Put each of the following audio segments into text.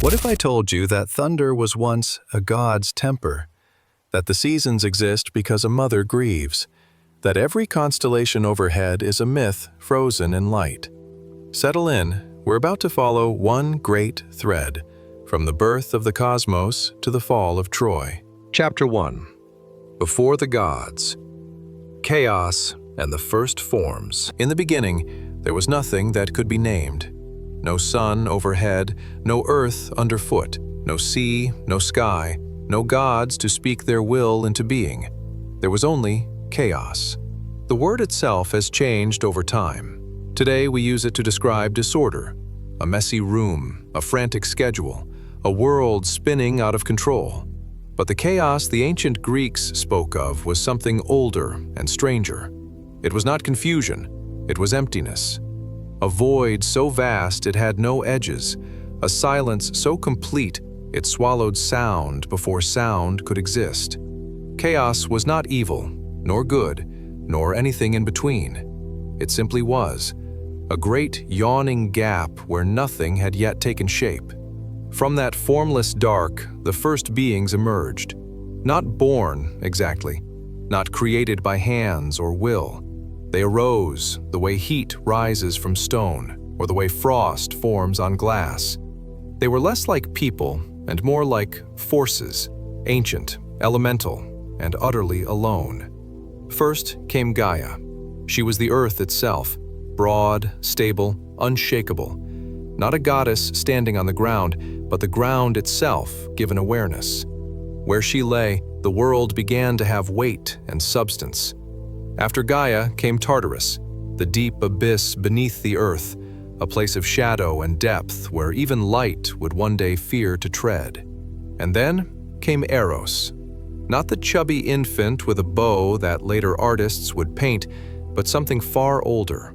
What if I told you that thunder was once a god's temper, that the seasons exist because a mother grieves, that every constellation overhead is a myth frozen in light? Settle in, we're about to follow one great thread, from the birth of the cosmos to the fall of Troy. Chapter 1. Before the Gods. Chaos and the first forms. In the beginning, there was nothing that could be named. No sun overhead, no earth underfoot, no sea, no sky, no gods to speak their will into being. There was only chaos. The word itself has changed over time. Today we use it to describe disorder, a messy room, a frantic schedule, a world spinning out of control. But the chaos the ancient Greeks spoke of was something older and stranger. It was not confusion, it was emptiness. A void so vast it had no edges, a silence so complete it swallowed sound before sound could exist. Chaos was not evil, nor good, nor anything in between. It simply was, a great yawning gap where nothing had yet taken shape. From that formless dark, the first beings emerged. Not born, exactly, not created by hands or will. They arose the way heat rises from stone, or the way frost forms on glass. They were less like people and more like forces, ancient, elemental, and utterly alone. First came Gaia. She was the earth itself, broad, stable, unshakable. Not a goddess standing on the ground, but the ground itself given awareness. Where she lay, the world began to have weight and substance. After Gaia came Tartarus, the deep abyss beneath the earth, a place of shadow and depth where even light would one day fear to tread. And then came Eros, not the chubby infant with a bow that later artists would paint, but something far older.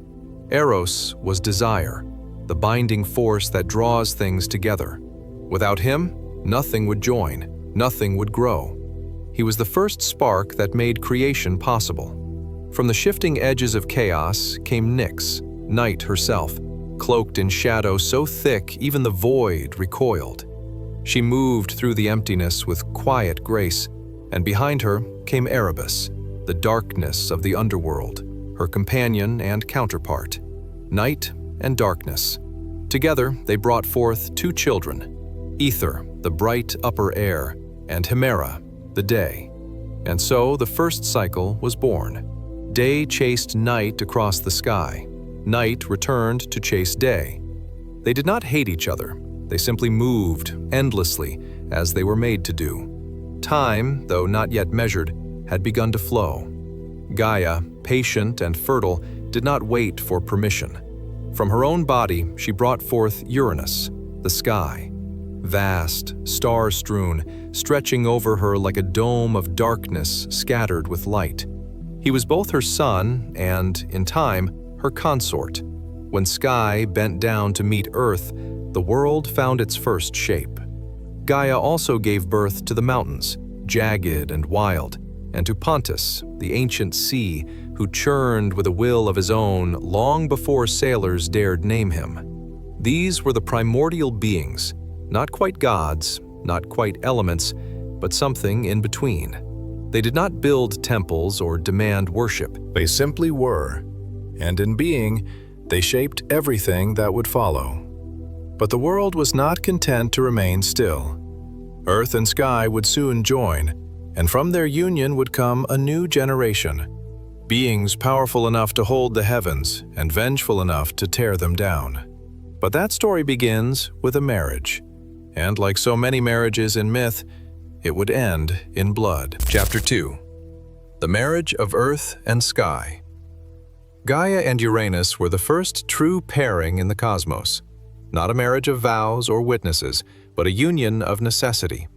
Eros was desire, the binding force that draws things together. Without him, nothing would join, nothing would grow. He was the first spark that made creation possible. From the shifting edges of chaos came Nyx, night herself, cloaked in shadow so thick even the void recoiled. She moved through the emptiness with quiet grace, and behind her came Erebus, the darkness of the underworld, her companion and counterpart. Night and darkness. Together they brought forth two children, Ether, the bright upper air, and Hemera, the day. And so the first cycle was born. Day chased night across the sky. Night returned to chase day. They did not hate each other. They simply moved endlessly as they were made to do. Time, though not yet measured, had begun to flow. Gaia, patient and fertile, did not wait for permission. From her own body, she brought forth Uranus, the sky. Vast, star-strewn, stretching over her like a dome of darkness scattered with light. He was both her son and, in time, her consort. When sky bent down to meet earth, the world found its first shape. Gaia also gave birth to the mountains, jagged and wild, and to Pontus, the ancient sea, who churned with a will of his own long before sailors dared name him. These were the primordial beings, not quite gods, not quite elements, but something in between. They did not build temples or demand worship. They simply were, and in being, they shaped everything that would follow. But the world was not content to remain still. Earth and sky would soon join, and from their union would come a new generation, beings powerful enough to hold the heavens and vengeful enough to tear them down. But that story begins with a marriage, and like so many marriages in myth, it would end in blood. Chapter 2. The Marriage of Earth and Sky. Gaia and Uranus were the first true pairing in the cosmos. Not a marriage of vows or witnesses, but a union of necessity.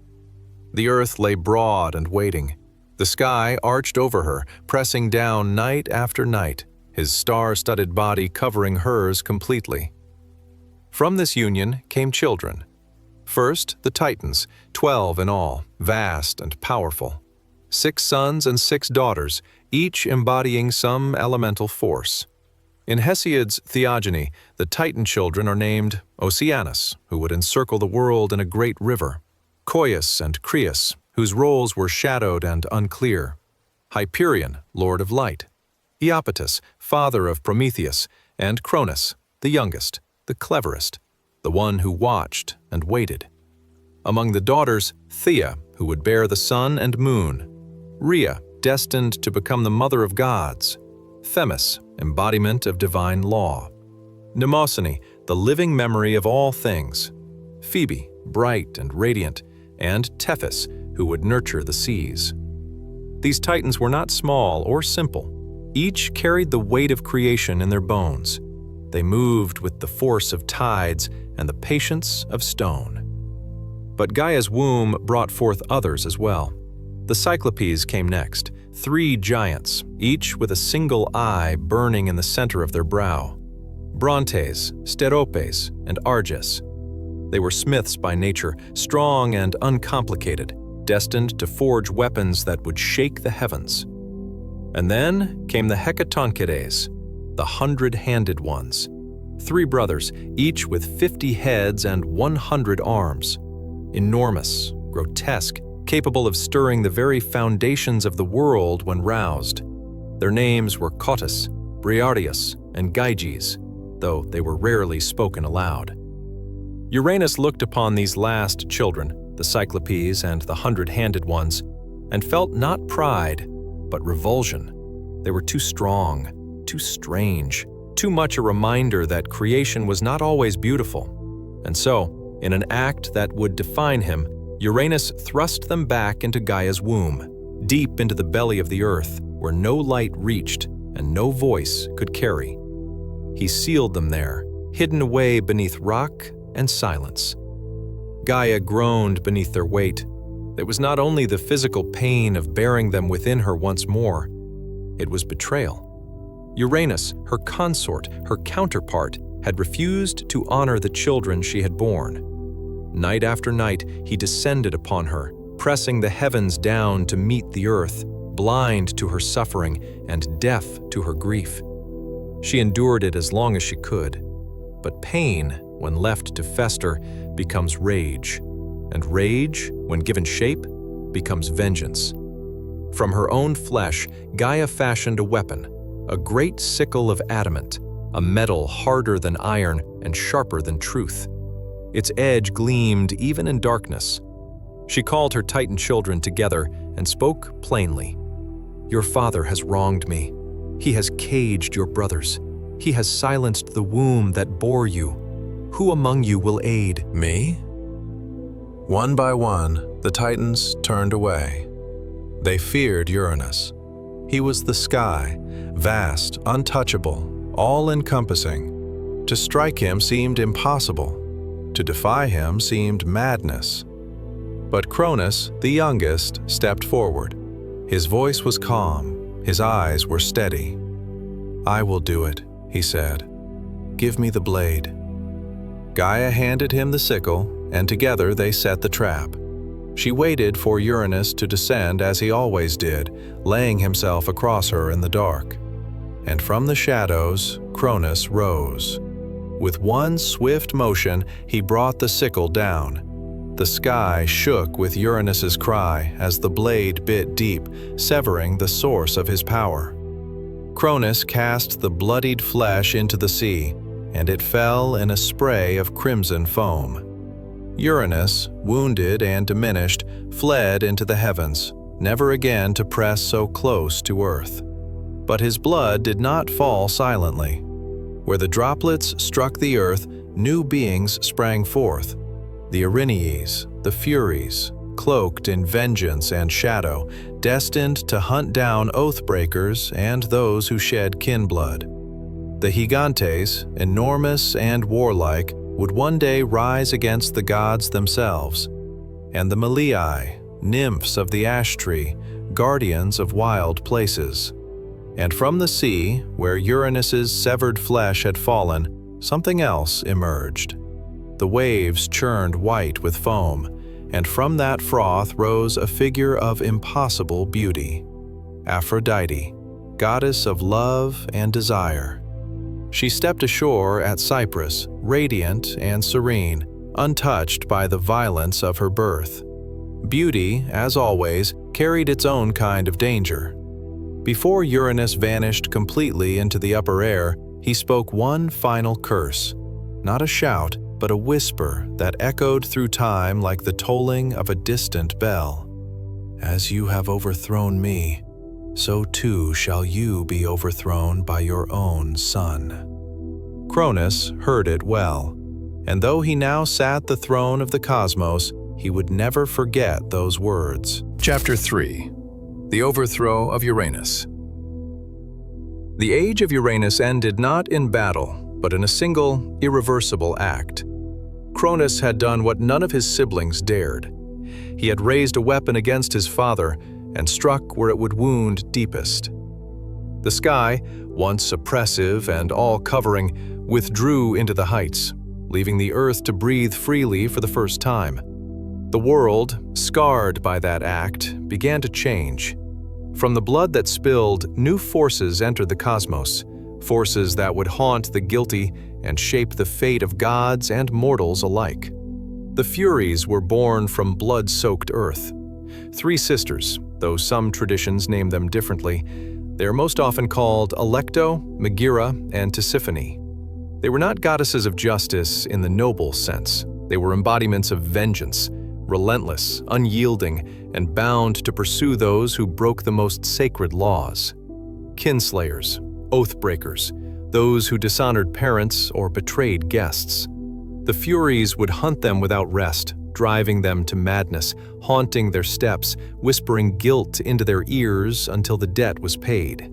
The earth lay broad and waiting. The sky arched over her, pressing down night after night, his star-studded body covering hers completely. From this union came children. First, the Titans, 12 in all, vast and powerful. 6 sons and 6 daughters, each embodying some elemental force. In Hesiod's Theogony, the Titan children are named Oceanus, who would encircle the world in a great river; Coeus and Creus, whose roles were shadowed and unclear; Hyperion, lord of light; Iapetus, father of Prometheus; and Cronus, the youngest, the cleverest, the one who watched and waited. Among the daughters, Thea, who would bear the sun and moon; Rhea, destined to become the mother of gods; Themis, embodiment of divine law; Mnemosyne, the living memory of all things; Phoebe, bright and radiant; and Tethys, who would nurture the seas. These titans were not small or simple. Each carried the weight of creation in their bones. They moved with the force of tides and the patience of stone. But Gaia's womb brought forth others as well. The Cyclopes came next, 3 giants, each with a single eye burning in the center of their brow: Brontes, Steropes, and Arges. They were smiths by nature, strong and uncomplicated, destined to forge weapons that would shake the heavens. And then came the Hecatonchides, the 100-handed ones, 3 brothers, each with 50 heads and 100 arms. Enormous, grotesque, capable of stirring the very foundations of the world when roused. Their names were Cottus, Briareus, and Gyges, though they were rarely spoken aloud. Uranus looked upon these last children, the Cyclopes and the 100-handed ones, and felt not pride, but revulsion. They were too strong, too strange, too much a reminder that creation was not always beautiful. And so, in an act that would define him, Uranus thrust them back into Gaia's womb, deep into the belly of the earth, where no light reached and no voice could carry. He sealed them there, hidden away beneath rock and silence. Gaia groaned beneath their weight. It was not only the physical pain of bearing them within her once more, it was betrayal. Uranus, her consort, her counterpart, had refused to honor the children she had borne. Night after night, he descended upon her, pressing the heavens down to meet the earth, blind to her suffering and deaf to her grief. She endured it as long as she could, but pain, when left to fester, becomes rage, and rage, when given shape, becomes vengeance. From her own flesh, Gaia fashioned a weapon, a great sickle of adamant, a metal harder than iron and sharper than truth. Its edge gleamed even in darkness. She called her Titan children together and spoke plainly. "Your father has wronged me. He has caged your brothers. He has silenced the womb that bore you. Who among you will aid?" Me? One by one, the Titans turned away. They feared Uranus. He was the sky, vast, untouchable, all-encompassing. To strike him seemed impossible. To defy him seemed madness. But Cronus, the youngest, stepped forward. His voice was calm, his eyes were steady. "I will do it," he said. "Give me the blade." Gaia handed him the sickle, and together they set the trap. She waited for Uranus to descend as he always did, laying himself across her in the dark. And from the shadows, Cronus rose. With one swift motion, he brought the sickle down. The sky shook with Uranus's cry as the blade bit deep, severing the source of his power. Cronus cast the bloodied flesh into the sea, and it fell in a spray of crimson foam. Uranus, wounded and diminished, fled into the heavens, never again to press so close to earth. But his blood did not fall silently. Where the droplets struck the earth, new beings sprang forth. The Erinyes, the Furies, cloaked in vengeance and shadow, destined to hunt down oath-breakers and those who shed kin blood. The Gigantes, enormous and warlike, would one day rise against the gods themselves. And the Malii, nymphs of the ash tree, guardians of wild places. And from the sea, where Uranus's severed flesh had fallen, something else emerged. The waves churned white with foam, and from that froth rose a figure of impossible beauty. Aphrodite, goddess of love and desire. She stepped ashore at Cyprus, radiant and serene, untouched by the violence of her birth. Beauty, as always, carried its own kind of danger. Before Uranus vanished completely into the upper air, he spoke one final curse. Not a shout, but a whisper that echoed through time like the tolling of a distant bell. As you have overthrown me, so too shall you be overthrown by your own son. Cronus heard it well, and though he now sat the throne of the cosmos, he would never forget those words. Chapter 3. The Overthrow of Uranus. The age of Uranus ended not in battle, but in a single, irreversible act. Cronus had done what none of his siblings dared. He had raised a weapon against his father and struck where it would wound deepest. The sky, once oppressive and all-covering, withdrew into the heights, leaving the earth to breathe freely for the first time. The world, scarred by that act, began to change. From the blood that spilled, new forces entered the cosmos, forces that would haunt the guilty and shape the fate of gods and mortals alike. The Furies were born from blood-soaked earth. 3 sisters, though some traditions name them differently. They are most often called Alecto, Megira, and Tisiphone. They were not goddesses of justice in the noble sense. They were embodiments of vengeance, relentless, unyielding, and bound to pursue those who broke the most sacred laws. Kinslayers, oath-breakers, those who dishonored parents or betrayed guests. The Furies would hunt them without rest, driving them to madness, haunting their steps, whispering guilt into their ears until the debt was paid.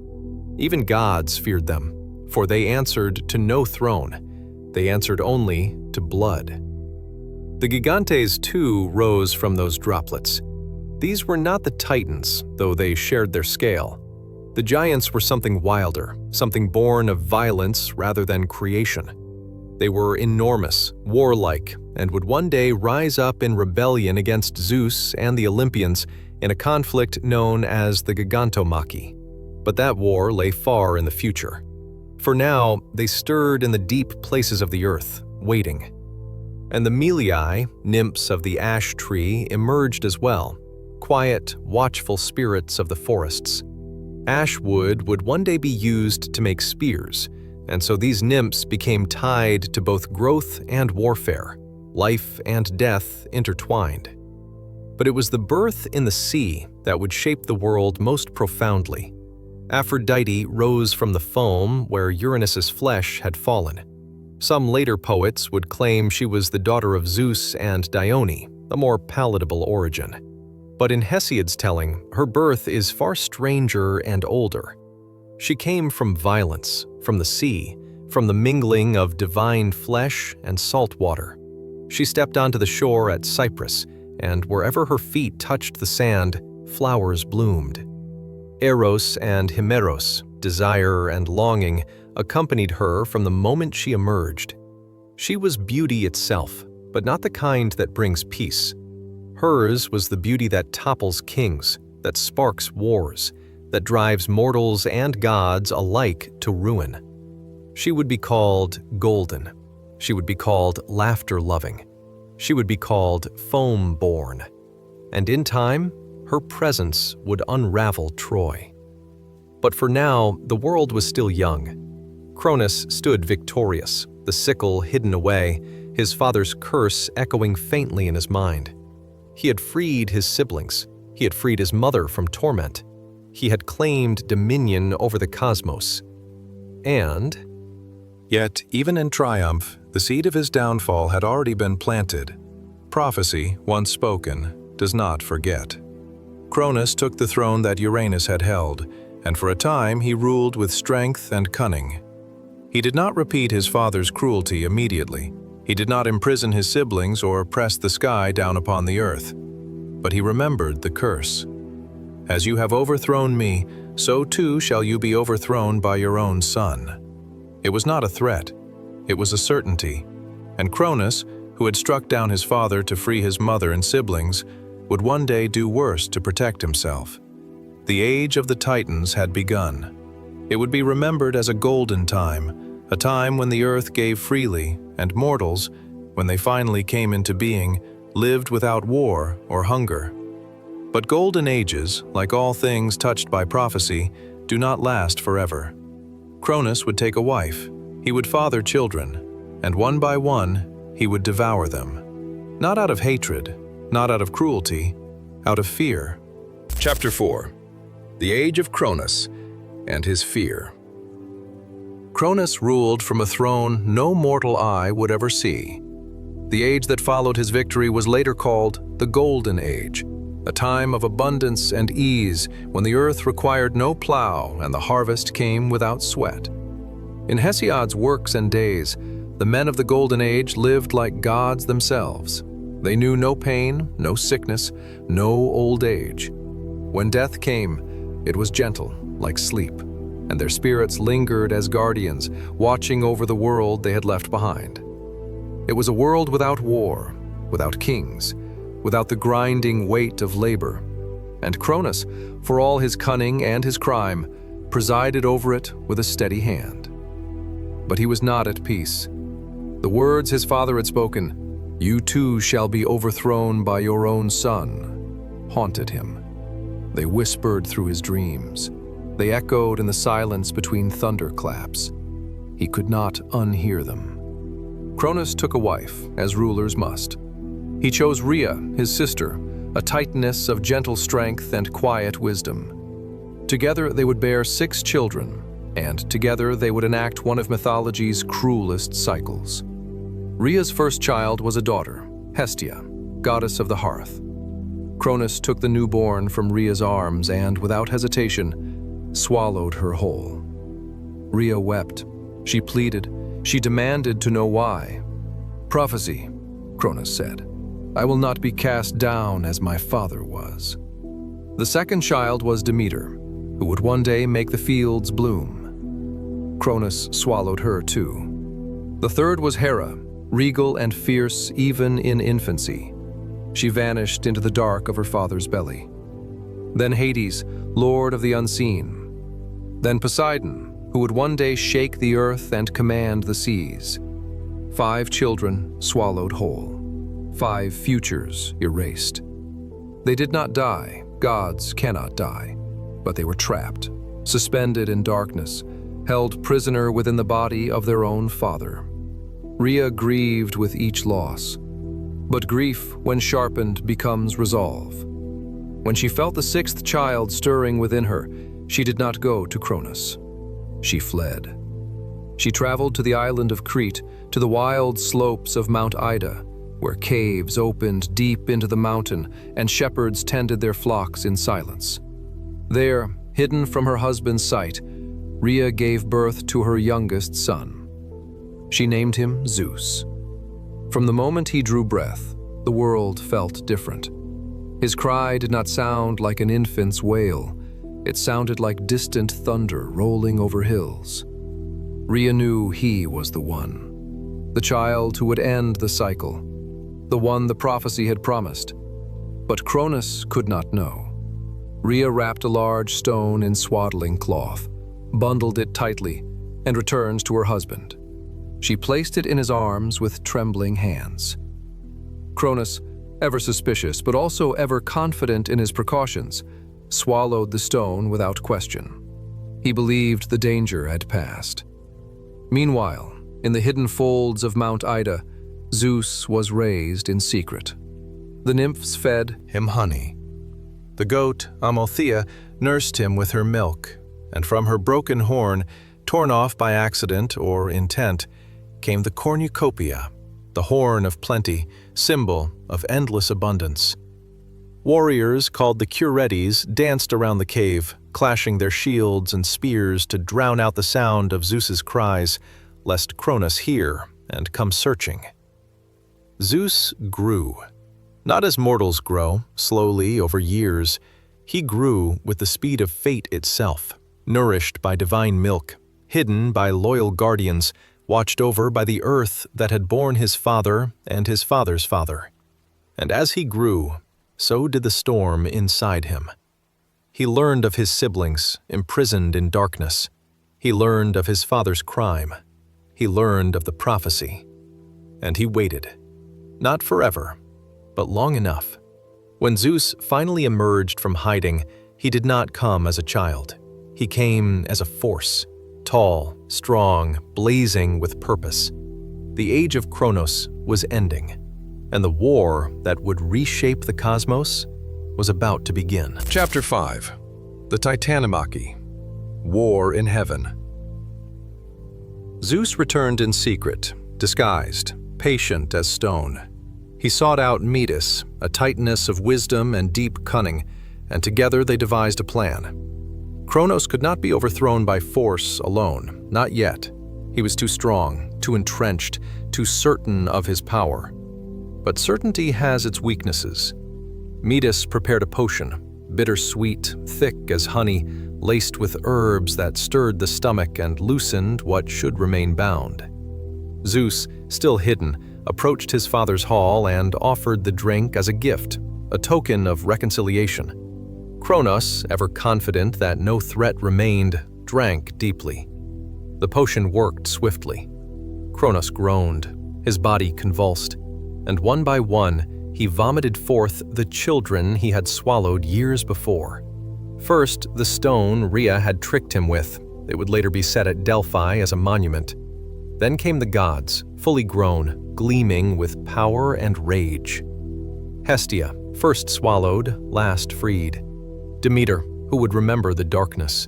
Even gods feared them, for they answered to no throne. They answered only to blood. The Gigantes, too, rose from those droplets. These were not the Titans, though they shared their scale. The giants were something wilder, something born of violence rather than creation. They were enormous, warlike, and would one day rise up in rebellion against Zeus and the Olympians in a conflict known as the Gigantomachy. But that war lay far in the future. For now, they stirred in the deep places of the earth, waiting. And the Meliae, nymphs of the ash tree, emerged as well, quiet, watchful spirits of the forests. Ash wood would one day be used to make spears, and so these nymphs became tied to both growth and warfare, life and death intertwined. But it was the birth in the sea that would shape the world most profoundly. Aphrodite rose from the foam where Uranus's flesh had fallen. Some later poets would claim she was the daughter of Zeus and Dione, a more palatable origin. But in Hesiod's telling, her birth is far stranger and older. She came from violence, from the sea, from the mingling of divine flesh and salt water. She stepped onto the shore at Cyprus, and wherever her feet touched the sand, flowers bloomed. Eros and Himeros, desire and longing, accompanied her from the moment she emerged. She was beauty itself, but not the kind that brings peace. Hers was the beauty that topples kings, that sparks wars, that drives mortals and gods alike to ruin. She would be called golden. She would be called laughter-loving. She would be called foam-born. And in time, her presence would unravel Troy. But for now, the world was still young. Cronus stood victorious, the sickle hidden away, his father's curse echoing faintly in his mind. He had freed his siblings. He had freed his mother from torment. He had claimed dominion over the cosmos. And yet, even in triumph, the seed of his downfall had already been planted. Prophecy, once spoken, does not forget. Cronus took the throne that Uranus had held, and for a time he ruled with strength and cunning. He did not repeat his father's cruelty immediately. He did not imprison his siblings or press the sky down upon the earth. But he remembered the curse. As you have overthrown me, so too shall you be overthrown by your own son. It was not a threat. It was a certainty. And Cronus, who had struck down his father to free his mother and siblings, would one day do worse to protect himself. The age of the Titans had begun. It would be remembered as a golden time, a time when the earth gave freely, and mortals, when they finally came into being, lived without war or hunger. But golden ages, like all things touched by prophecy, do not last forever. Cronus would take a wife, he would father children, and one by one, he would devour them. Not out of hatred, not out of cruelty, out of fear. Chapter 4. The Age of Cronus and His Fear. Cronus ruled from a throne no mortal eye would ever see. The age that followed his victory was later called the Golden Age, a time of abundance and ease when the earth required no plow and the harvest came without sweat. In Hesiod's Works and Days, the men of the Golden Age lived like gods themselves. They knew no pain, no sickness, no old age. When death came, it was gentle, like sleep, and their spirits lingered as guardians, watching over the world they had left behind. It was a world without war, without kings, without the grinding weight of labor. And Cronus, for all his cunning and his crime, presided over it with a steady hand. But he was not at peace. The words his father had spoken, "You too shall be overthrown by your own son," haunted him. They whispered through his dreams. They echoed in the silence between thunderclaps. He could not unhear them. Cronus took a wife, as rulers must. He chose Rhea, his sister, a Titaness of gentle strength and quiet wisdom. Together they would bear 6 children, and together they would enact one of mythology's cruelest cycles. Rhea's first child was a daughter, Hestia, goddess of the hearth. Cronus took the newborn from Rhea's arms and, without hesitation, swallowed her whole. Rhea wept. She pleaded. She demanded to know why. "Prophecy," Cronus said. "I will not be cast down as my father was." The second child was Demeter, who would one day make the fields bloom. Cronus swallowed her too. The third was Hera, regal and fierce even in infancy. She vanished into the dark of her father's belly. Then Hades, lord of the unseen. Then Poseidon, who would one day shake the earth and command the seas. 5 children swallowed whole. 5 futures erased. They did not die, gods cannot die, but they were trapped, suspended in darkness, held prisoner within the body of their own father. Rhea grieved with each loss, but grief, when sharpened, becomes resolve. When she felt the 6th child stirring within her, she did not go to Cronus. She fled. She traveled to the island of Crete, to the wild slopes of Mount Ida, where caves opened deep into the mountain and shepherds tended their flocks in silence. There, hidden from her husband's sight, Rhea gave birth to her youngest son. She named him Zeus. From the moment he drew breath, the world felt different. His cry did not sound like an infant's wail. It sounded like distant thunder rolling over hills. Rhea knew he was the one, the child who would end the cycle, the one the prophecy had promised. But Cronus could not know. Rhea wrapped a large stone in swaddling cloth, bundled it tightly, and returned to her husband. She placed it in his arms with trembling hands. Cronus, ever suspicious but also ever confident in his precautions, swallowed the stone without question. He believed the danger had passed. Meanwhile, in the hidden folds of Mount Ida, Zeus was raised in secret. The nymphs fed him honey. The goat, Amalthea, nursed him with her milk, and from her broken horn, torn off by accident or intent, came the cornucopia, the horn of plenty, symbol of endless abundance. Warriors called the Curetes danced around the cave, clashing their shields and spears to drown out the sound of Zeus's cries, lest Cronus hear and come searching. Zeus grew. Not as mortals grow, slowly over years. He grew with the speed of fate itself, nourished by divine milk, hidden by loyal guardians, watched over by the earth that had borne his father and his father's father. And as he grew, so did the storm inside him. He learned of his siblings, imprisoned in darkness. He learned of his father's crime. he learned of the prophecy. And he waited. Not forever, but long enough. When Zeus finally emerged from hiding, he did not come as a child. He came as a force, tall, strong, blazing with purpose. The age of Cronus was ending, and the war that would reshape the cosmos was about to begin. Chapter 5. The Titanomachy. War in Heaven. Zeus returned in secret, disguised, patient as stone. He sought out Metis, a titaness of wisdom and deep cunning, and together they devised a plan. Cronus could not be overthrown by force alone, not yet. He was too strong, too entrenched, too certain of his power. But certainty has its weaknesses. Metis prepared a potion, bittersweet, thick as honey, laced with herbs that stirred the stomach and loosened what should remain bound. Zeus, still hidden, approached his father's hall and offered the drink as a gift, a token of reconciliation. Cronus, ever confident that no threat remained, drank deeply. The potion worked swiftly. Cronus groaned, his body convulsed, and one by one he vomited forth the children he had swallowed years before. First, the stone Rhea had tricked him with. It would later be set at Delphi as a monument. Then came the gods, fully grown, gleaming with power and rage. Hestia, first swallowed, last freed. Demeter, who would remember the darkness.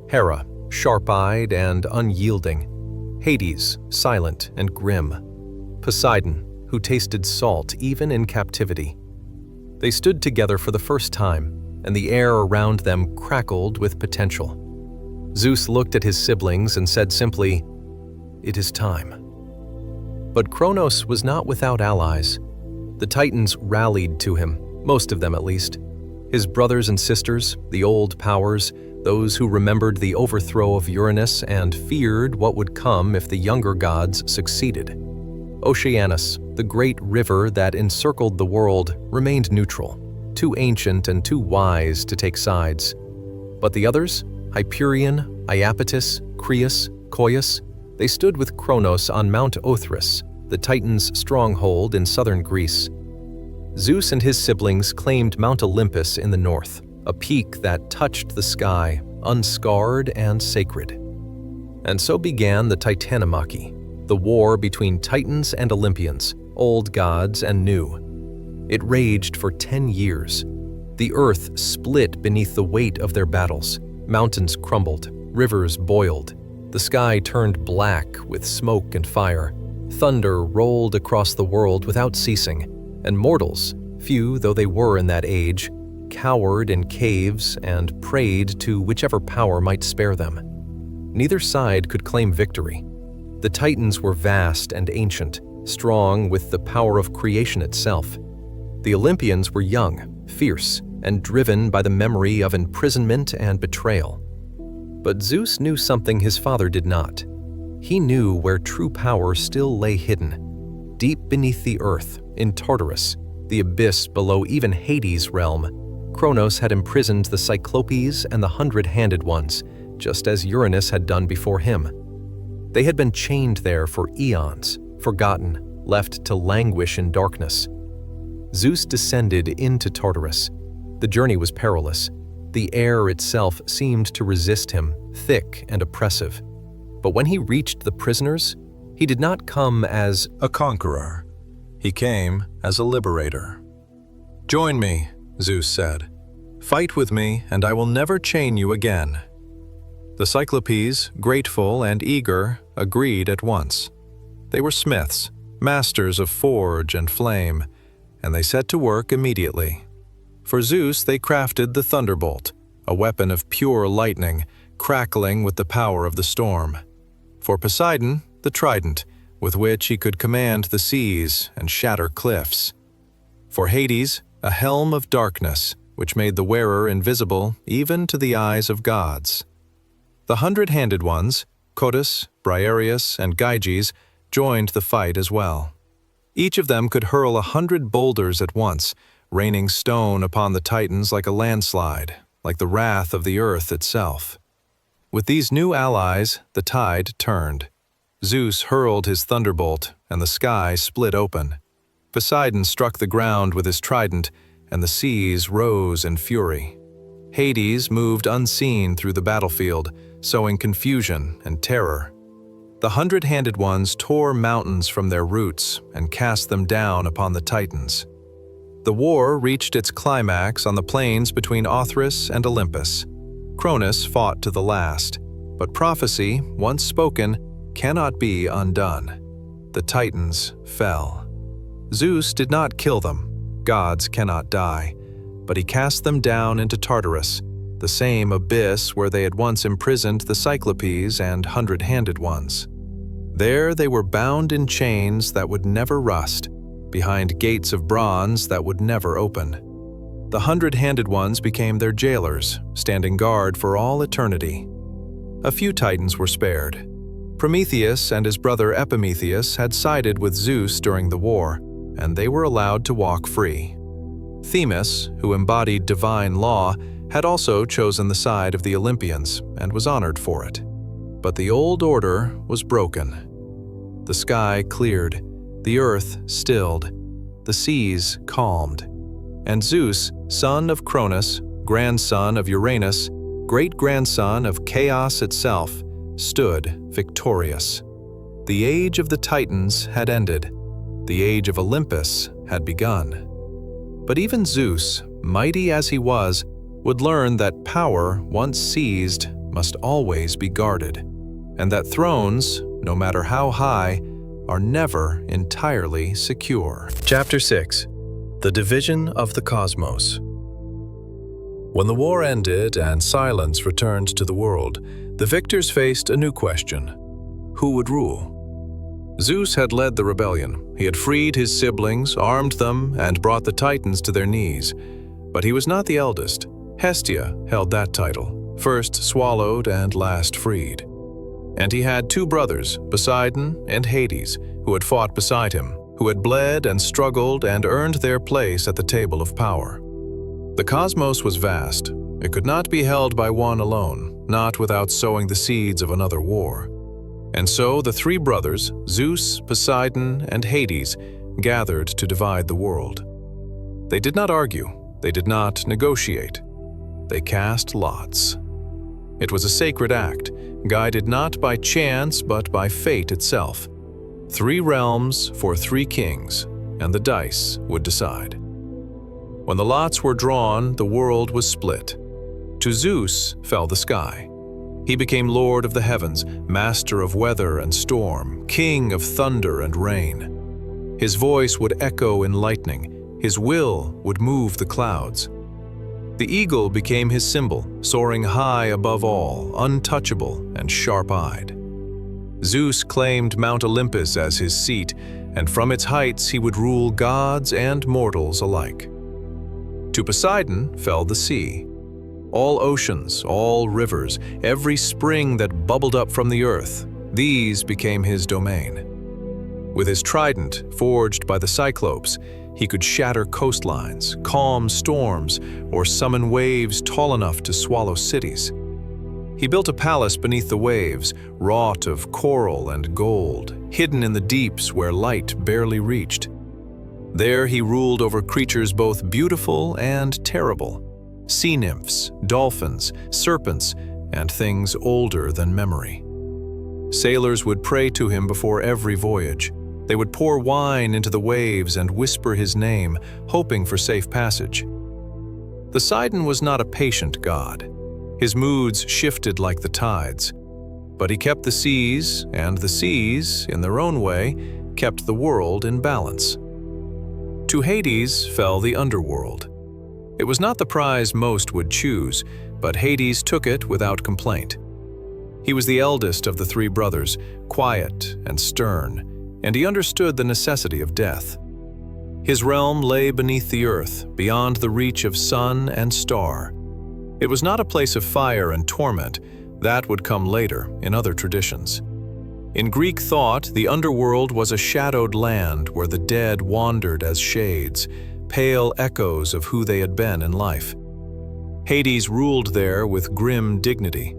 Hera, sharp-eyed and unyielding. Hades, silent and grim. Poseidon, who tasted salt even in captivity. They stood together for the first time, and the air around them crackled with potential. Zeus looked at his siblings and said simply, "It is time." But Cronus was not without allies. The Titans rallied to him, most of them at least. His brothers and sisters, the old powers, those who remembered the overthrow of Uranus and feared what would come if the younger gods succeeded. Oceanus, the great river that encircled the world, remained neutral, too ancient and too wise to take sides. But the others, Hyperion, Iapetus, Crius, Coeus, they stood with Cronus on Mount Othrys, the Titans' stronghold in southern Greece. Zeus and his siblings claimed Mount Olympus in the north, a peak that touched the sky, unscarred and sacred. And so began the Titanomachy, the war between Titans and Olympians, old gods and new. It raged for 10 years. The earth split beneath the weight of their battles. Mountains crumbled, rivers boiled. The sky turned black with smoke and fire. Thunder rolled across the world without ceasing, and mortals, few though they were in that age, cowered in caves and prayed to whichever power might spare them. Neither side could claim victory. The Titans were vast and ancient, strong with the power of creation itself. The Olympians were young, fierce, and driven by the memory of imprisonment and betrayal. But Zeus knew something his father did not. He knew where true power still lay hidden. Deep beneath the earth, in Tartarus, the abyss below even Hades' realm, Cronus had imprisoned the Cyclopes and the 100-handed ones, just as Uranus had done before him. They had been chained there for eons, forgotten, left to languish in darkness. Zeus descended into Tartarus. The journey was perilous. The air itself seemed to resist him, thick and oppressive. But when he reached the prisoners, he did not come as a conqueror. He came as a liberator. "Join me," Zeus said. "Fight with me, and I will never chain you again." The Cyclopes, grateful and eager, agreed at once. They were smiths, masters of forge and flame, and they set to work immediately. For Zeus they crafted the thunderbolt, a weapon of pure lightning, crackling with the power of the storm. For Poseidon, the trident, with which he could command the seas and shatter cliffs. For Hades, a helm of darkness, which made the wearer invisible even to the eyes of gods. The 100-handed ones, Codus, Briareus, and Gyges, joined the fight as well. Each of them could hurl 100 boulders at once, raining stone upon the Titans like a landslide, like the wrath of the earth itself. With these new allies, the tide turned. Zeus hurled his thunderbolt, and the sky split open. Poseidon struck the ground with his trident, and the seas rose in fury. Hades moved unseen through the battlefield, sowing confusion and terror. The hundred-handed ones tore mountains from their roots and cast them down upon the Titans. The war reached its climax on the plains between Othrys and Olympus. Cronus fought to the last, but prophecy, once spoken, cannot be undone. The Titans fell. Zeus did not kill them. Gods cannot die, but he cast them down into Tartarus, the same abyss where they had once imprisoned the Cyclopes and hundred-handed ones. There they were bound in chains that would never rust, behind gates of bronze that would never open. The hundred-handed ones became their jailers, standing guard for all eternity. A few Titans were spared. Prometheus and his brother Epimetheus had sided with Zeus during the war, and they were allowed to walk free. Themis, who embodied divine law, had also chosen the side of the Olympians and was honored for it. But the old order was broken. The sky cleared, the earth stilled, the seas calmed, and Zeus, son of Cronus, grandson of Uranus, great-grandson of chaos itself, stood victorious. The age of the Titans had ended. The age of Olympus had begun. But even Zeus, mighty as he was, would learn that power, once seized, must always be guarded, and that thrones, no matter how high, are never entirely secure. Chapter 6. The Division of the Cosmos. When the war ended and silence returned to the world, the victors faced a new question: who would rule? Zeus had led the rebellion. He had freed his siblings, armed them, and brought the Titans to their knees. But he was not the eldest. Hestia held that title, first swallowed and last freed. And he had two brothers, Poseidon and Hades, who had fought beside him, who had bled and struggled and earned their place at the table of power. The cosmos was vast. It could not be held by one alone, not without sowing the seeds of another war. And so the three brothers, Zeus, Poseidon, and Hades, gathered to divide the world. They did not argue. They did not negotiate. They cast lots. It was a sacred act, guided not by chance but by fate itself. 3 realms for 3 kings, and the dice would decide. When the lots were drawn, the world was split. To Zeus fell the sky. He became lord of the heavens, master of weather and storm, king of thunder and rain. His voice would echo in lightning. His will would move the clouds. The eagle became his symbol, soaring high above all, untouchable and sharp-eyed. Zeus claimed Mount Olympus as his seat, and from its heights he would rule gods and mortals alike. To Poseidon fell the sea. All oceans, all rivers, every spring that bubbled up from the earth, these became his domain. With his trident, forged by the Cyclopes, he could shatter coastlines, calm storms, or summon waves tall enough to swallow cities. He built a palace beneath the waves, wrought of coral and gold, hidden in the deeps where light barely reached. There he ruled over creatures both beautiful and terrible, sea nymphs, dolphins, serpents, and things older than memory. Sailors would pray to him before every voyage. They would pour wine into the waves and whisper his name, hoping for safe passage. Poseidon was not a patient god. His moods shifted like the tides. But he kept the seas, and the seas, in their own way, kept the world in balance. To Hades fell the underworld. It was not the prize most would choose, but Hades took it without complaint. He was the eldest of the 3 brothers, quiet and stern, and he understood the necessity of death. His realm lay beneath the earth, beyond the reach of sun and star. It was not a place of fire and torment. That would come later, in other traditions. In Greek thought, the underworld was a shadowed land where the dead wandered as shades, pale echoes of who they had been in life. Hades ruled there with grim dignity.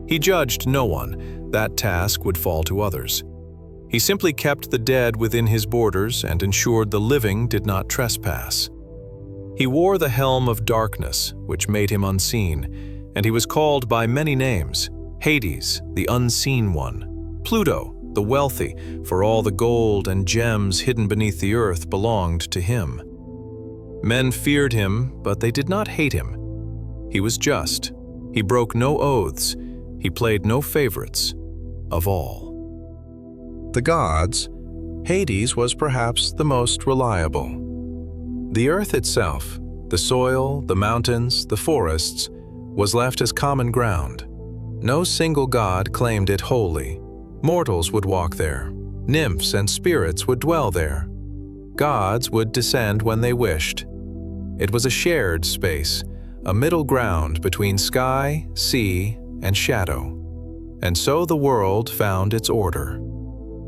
He judged no one. That task would fall to others. He simply kept the dead within his borders and ensured the living did not trespass. He wore the helm of darkness, which made him unseen, and he was called by many names: Hades, the unseen one; Pluto, the wealthy, for all the gold and gems hidden beneath the earth belonged to him. Men feared him, but they did not hate him. He was just. He broke no oaths. He played no favorites. Of all the gods, Hades was perhaps the most reliable. The earth itself, the soil, the mountains, the forests, was left as common ground. No single god claimed it wholly. Mortals would walk there. Nymphs and spirits would dwell there. Gods would descend when they wished. It was a shared space, a middle ground between sky, sea, and shadow. And so the world found its order.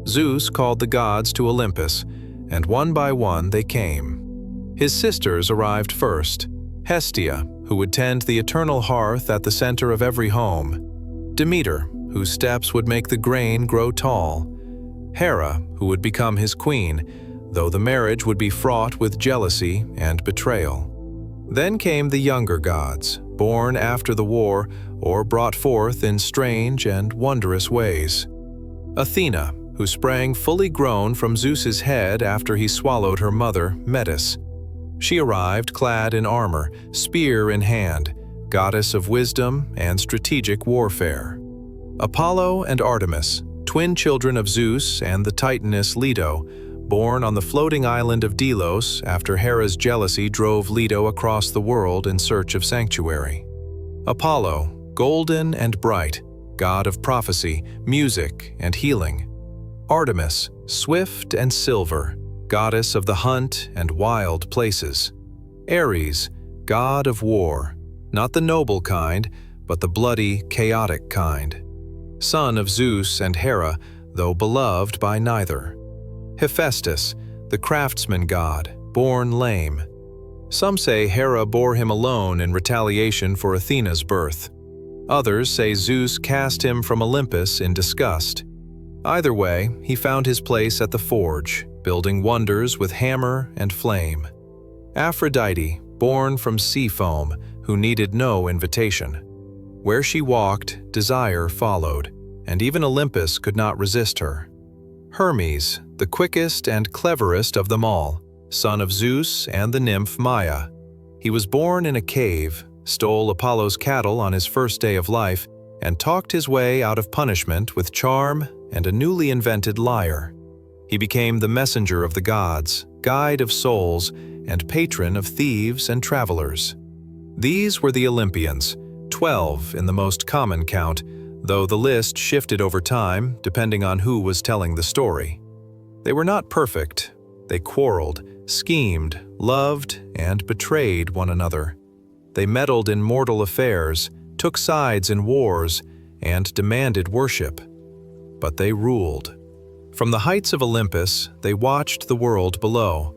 Zeus called the gods to Olympus, and one by one they came. His sisters arrived first: Hestia, who would tend the eternal hearth at the center of every home; Demeter, whose steps would make the grain grow tall; Hera, who would become his queen, though the marriage would be fraught with jealousy and betrayal. Then came the younger gods, born after the war or brought forth in strange and wondrous ways. Athena, who sprang fully grown from Zeus's head after he swallowed her mother, Metis. She arrived clad in armor, spear in hand, goddess of wisdom and strategic warfare. Apollo and Artemis, twin children of Zeus and the Titaness Leto, born on the floating island of Delos after Hera's jealousy drove Leto across the world in search of sanctuary. Apollo, golden and bright, god of prophecy, music, and healing. Artemis, swift and silver, goddess of the hunt and wild places. Ares, god of war, not the noble kind, but the bloody, chaotic kind. Son of Zeus and Hera, though beloved by neither. Hephaestus, the craftsman god, born lame. Some say Hera bore him alone in retaliation for Athena's birth. Others say Zeus cast him from Olympus in disgust. Either way, he found his place at the forge, building wonders with hammer and flame. Aphrodite, born from sea foam, who needed no invitation. Where she walked, desire followed, and even Olympus could not resist her. Hermes, the quickest and cleverest of them all, son of Zeus and the nymph Maia. He was born in a cave, stole Apollo's cattle on his first day of life, and talked his way out of punishment with charm and a newly invented lyre. He became the messenger of the gods, guide of souls, and patron of thieves and travelers. These were the Olympians, 12 in the most common count, though the list shifted over time depending on who was telling the story. They were not perfect. They quarreled, schemed, loved, and betrayed one another. They meddled in mortal affairs, took sides in wars, and demanded worship. But they ruled. From the heights of Olympus, they watched the world below.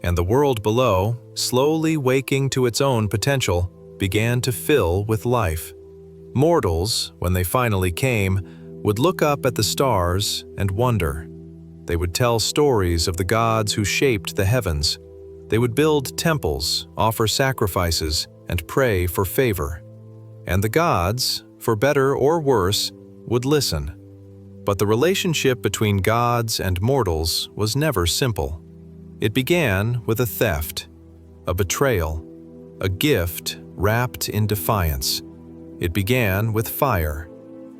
And the world below, slowly waking to its own potential, began to fill with life. Mortals, when they finally came, would look up at the stars and wonder. They would tell stories of the gods who shaped the heavens. They would build temples, offer sacrifices, and pray for favor. And the gods, for better or worse, would listen. But the relationship between gods and mortals was never simple. It began with a theft, a betrayal, a gift wrapped in defiance. It began with fire,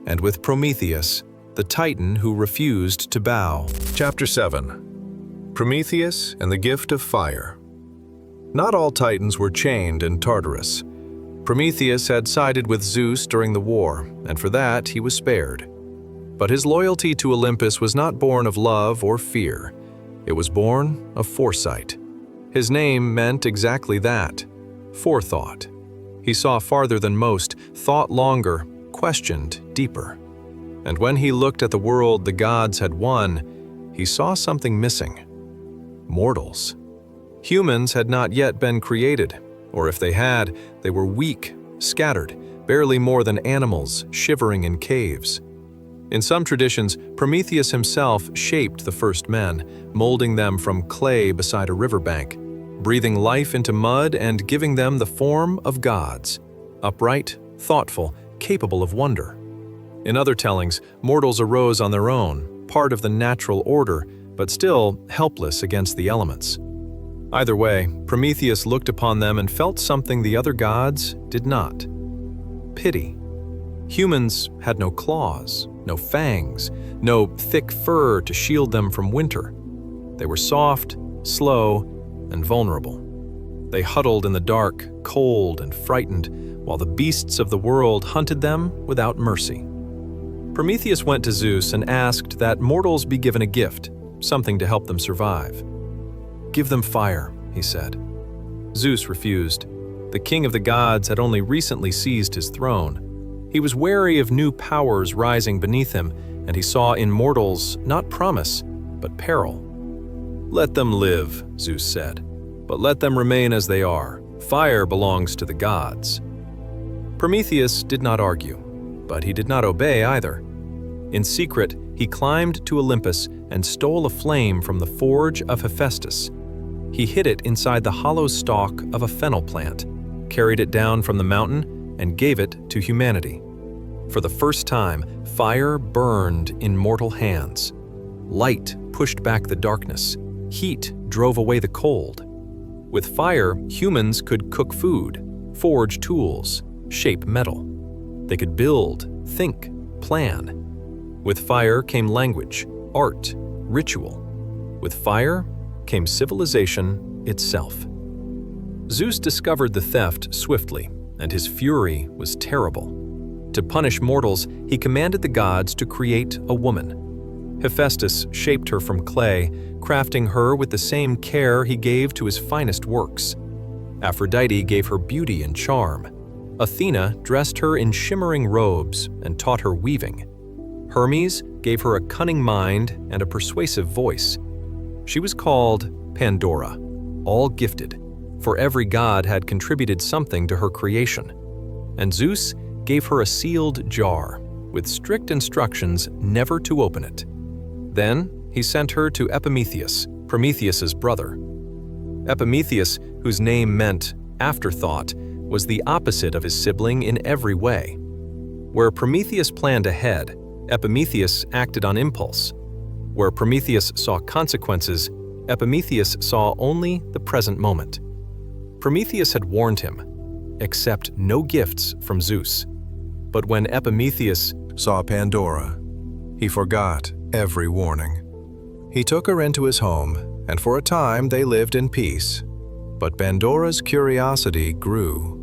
and with Prometheus, the Titan who refused to bow. Chapter 7. Prometheus and the Gift of Fire. Not all Titans were chained in Tartarus. Prometheus had sided with Zeus during the war, and for that he was spared. But his loyalty to Olympus was not born of love or fear. It was born of foresight. His name meant exactly that, forethought. He saw farther than most, thought longer, questioned deeper. And when he looked at the world the gods had won, he saw something missing. Mortals. Humans had not yet been created, or if they had, they were weak, scattered, barely more than animals shivering in caves. In some traditions, Prometheus himself shaped the first men, molding them from clay beside a riverbank, breathing life into mud and giving them the form of gods, upright, thoughtful, capable of wonder. In other tellings, mortals arose on their own, part of the natural order, but still helpless against the elements. Either way, Prometheus looked upon them and felt something the other gods did not: pity. Humans had no claws, no fangs, no thick fur to shield them from winter. They were soft, slow, and vulnerable. They huddled in the dark, cold and frightened, while the beasts of the world hunted them without mercy. Prometheus went to Zeus and asked that mortals be given a gift, something to help them survive. "Give them fire," he said. Zeus refused. The king of the gods had only recently seized his throne. He was wary of new powers rising beneath him, and he saw in mortals not promise, but peril. "Let them live," Zeus said, "but let them remain as they are. Fire belongs to the gods." Prometheus did not argue, but he did not obey either. In secret, he climbed to Olympus and stole a flame from the forge of Hephaestus. He hid it inside the hollow stalk of a fennel plant, carried it down from the mountain, and gave it to humanity. For the first time, fire burned in mortal hands. Light pushed back the darkness. Heat drove away the cold. With fire, humans could cook food, forge tools, shape metal. They could build, think, plan. With fire came language, art, ritual. With fire came civilization itself. Zeus discovered the theft swiftly, and his fury was terrible. To punish mortals, he commanded the gods to create a woman. Hephaestus shaped her from clay, crafting her with the same care he gave to his finest works. Aphrodite gave her beauty and charm. Athena dressed her in shimmering robes and taught her weaving. Hermes gave her a cunning mind and a persuasive voice. She was called Pandora, all gifted, for every god had contributed something to her creation. And Zeus gave her a sealed jar, with strict instructions never to open it. Then he sent her to Epimetheus, Prometheus's brother. Epimetheus, whose name meant afterthought, was the opposite of his sibling in every way. Where Prometheus planned ahead, Epimetheus acted on impulse. Where Prometheus saw consequences, Epimetheus saw only the present moment. Prometheus had warned him, "Accept no gifts from Zeus." But when Epimetheus Saw Pandora, he forgot every warning. He took her into his home, and for a time they lived in peace. But Pandora's curiosity grew.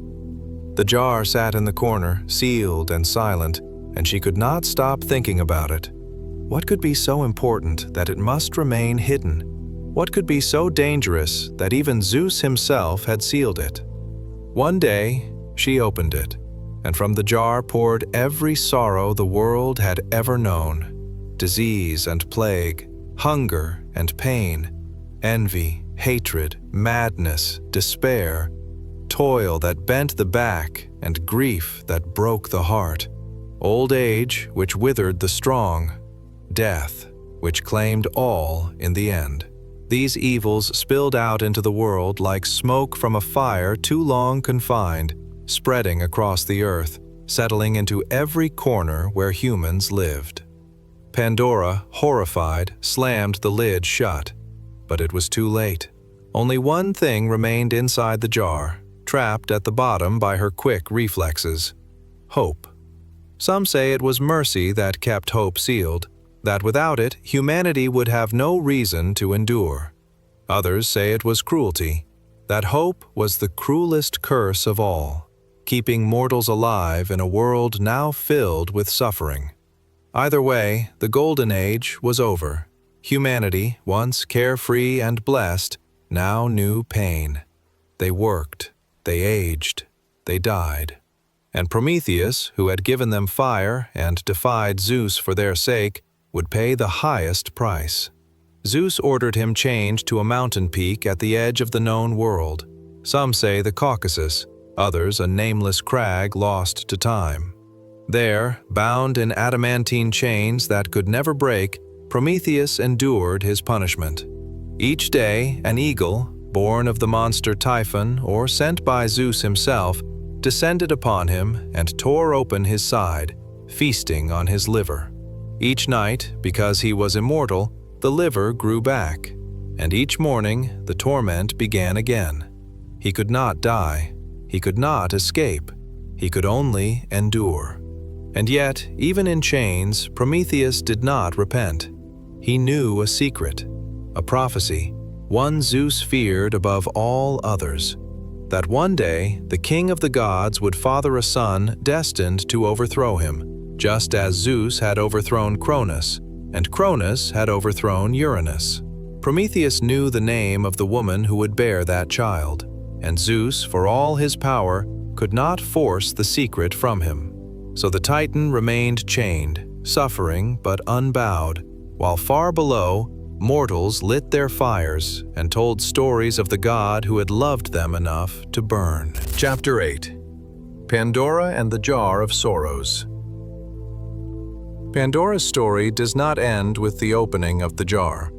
The jar sat in the corner, sealed and silent, and she could not stop thinking about it. What could be so important that it must remain hidden? What could be so dangerous that even Zeus himself had sealed it? One day, she opened it, and from the jar poured every sorrow the world had ever known: disease and plague, hunger and pain, envy, hatred, madness, despair, toil that bent the back, and grief that broke the heart, old age which withered the strong, death which claimed all in the end. These evils spilled out into the world like smoke from a fire too long confined, spreading across the earth, settling into every corner where humans lived. Pandora, horrified, slammed the lid shut, but it was too late. Only one thing remained inside the jar, trapped at the bottom by her quick reflexes: hope. Some say it was mercy that kept hope sealed, that without it, humanity would have no reason to endure. Others say it was cruelty, that hope was the cruelest curse of all, keeping mortals alive in a world now filled with suffering. Either way, the Golden Age was over. Humanity, once carefree and blessed, now knew pain. They worked, they aged, they died. And Prometheus, who had given them fire and defied Zeus for their sake, would pay the highest price. Zeus ordered him chained to a mountain peak at the edge of the known world. Some say the Caucasus, others a nameless crag lost to time. There, bound in adamantine chains that could never break, Prometheus endured his punishment. Each day, an eagle, born of the monster Typhon or sent by Zeus himself, descended upon him and tore open his side, feasting on his liver. Each night, because he was immortal, the liver grew back, and each morning the torment began again. He could not die. He could not escape. He could only endure. And yet, even in chains, Prometheus did not repent. He knew a secret, a prophecy, one Zeus feared above all others, that one day the king of the gods would father a son destined to overthrow him, just as Zeus had overthrown Cronus, and Cronus had overthrown Uranus. Prometheus knew the name of the woman who would bear that child, and Zeus, for all his power, could not force the secret from him. So the Titan remained chained, suffering but unbowed, while far below, mortals lit their fires and told stories of the god who had loved them enough to burn. Chapter 8. Pandora and the Jar of Sorrows. Pandora's story does not end with the opening of the jar.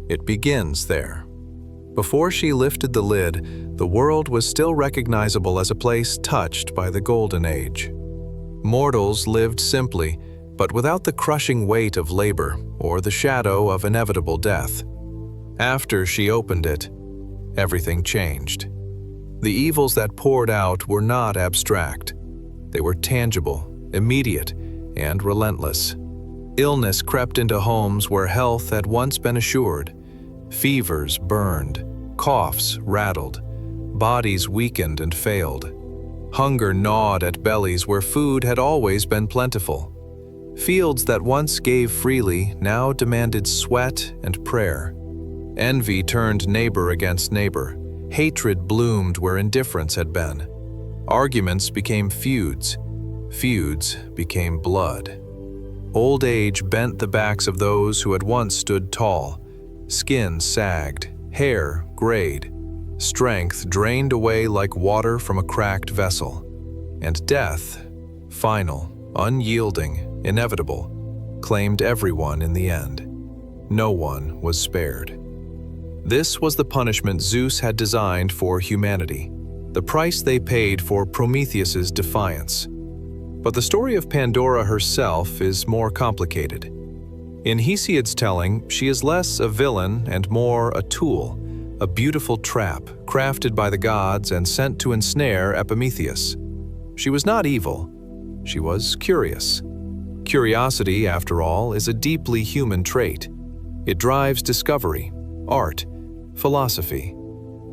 It begins there. Before she lifted the lid, the world was still recognizable as a place touched by the Golden Age. Mortals lived simply, but without the crushing weight of labor or the shadow of inevitable death. After she opened it, everything changed. The evils that poured out were not abstract. They were tangible, immediate, and relentless. Illness crept into homes where health had once been assured. Fevers burned, coughs rattled, bodies weakened and failed. Hunger gnawed at bellies where food had always been plentiful. Fields that once gave freely now demanded sweat and prayer. Envy turned neighbor against neighbor. Hatred bloomed where indifference had been. Arguments became feuds. Feuds became blood. Old age bent the backs of those who had once stood tall. Skin sagged, hair grayed. Strength drained away like water from a cracked vessel. And death, final, unyielding, inevitable, claimed everyone in the end. No one was spared. This was the punishment Zeus had designed for humanity, the price they paid for Prometheus's defiance. But the story of Pandora herself is more complicated. In Hesiod's telling, she is less a villain and more a tool, a beautiful trap crafted by the gods and sent to ensnare Prometheus. She was not evil. She was curious. Curiosity, after all, is a deeply human trait. It drives discovery, art, philosophy.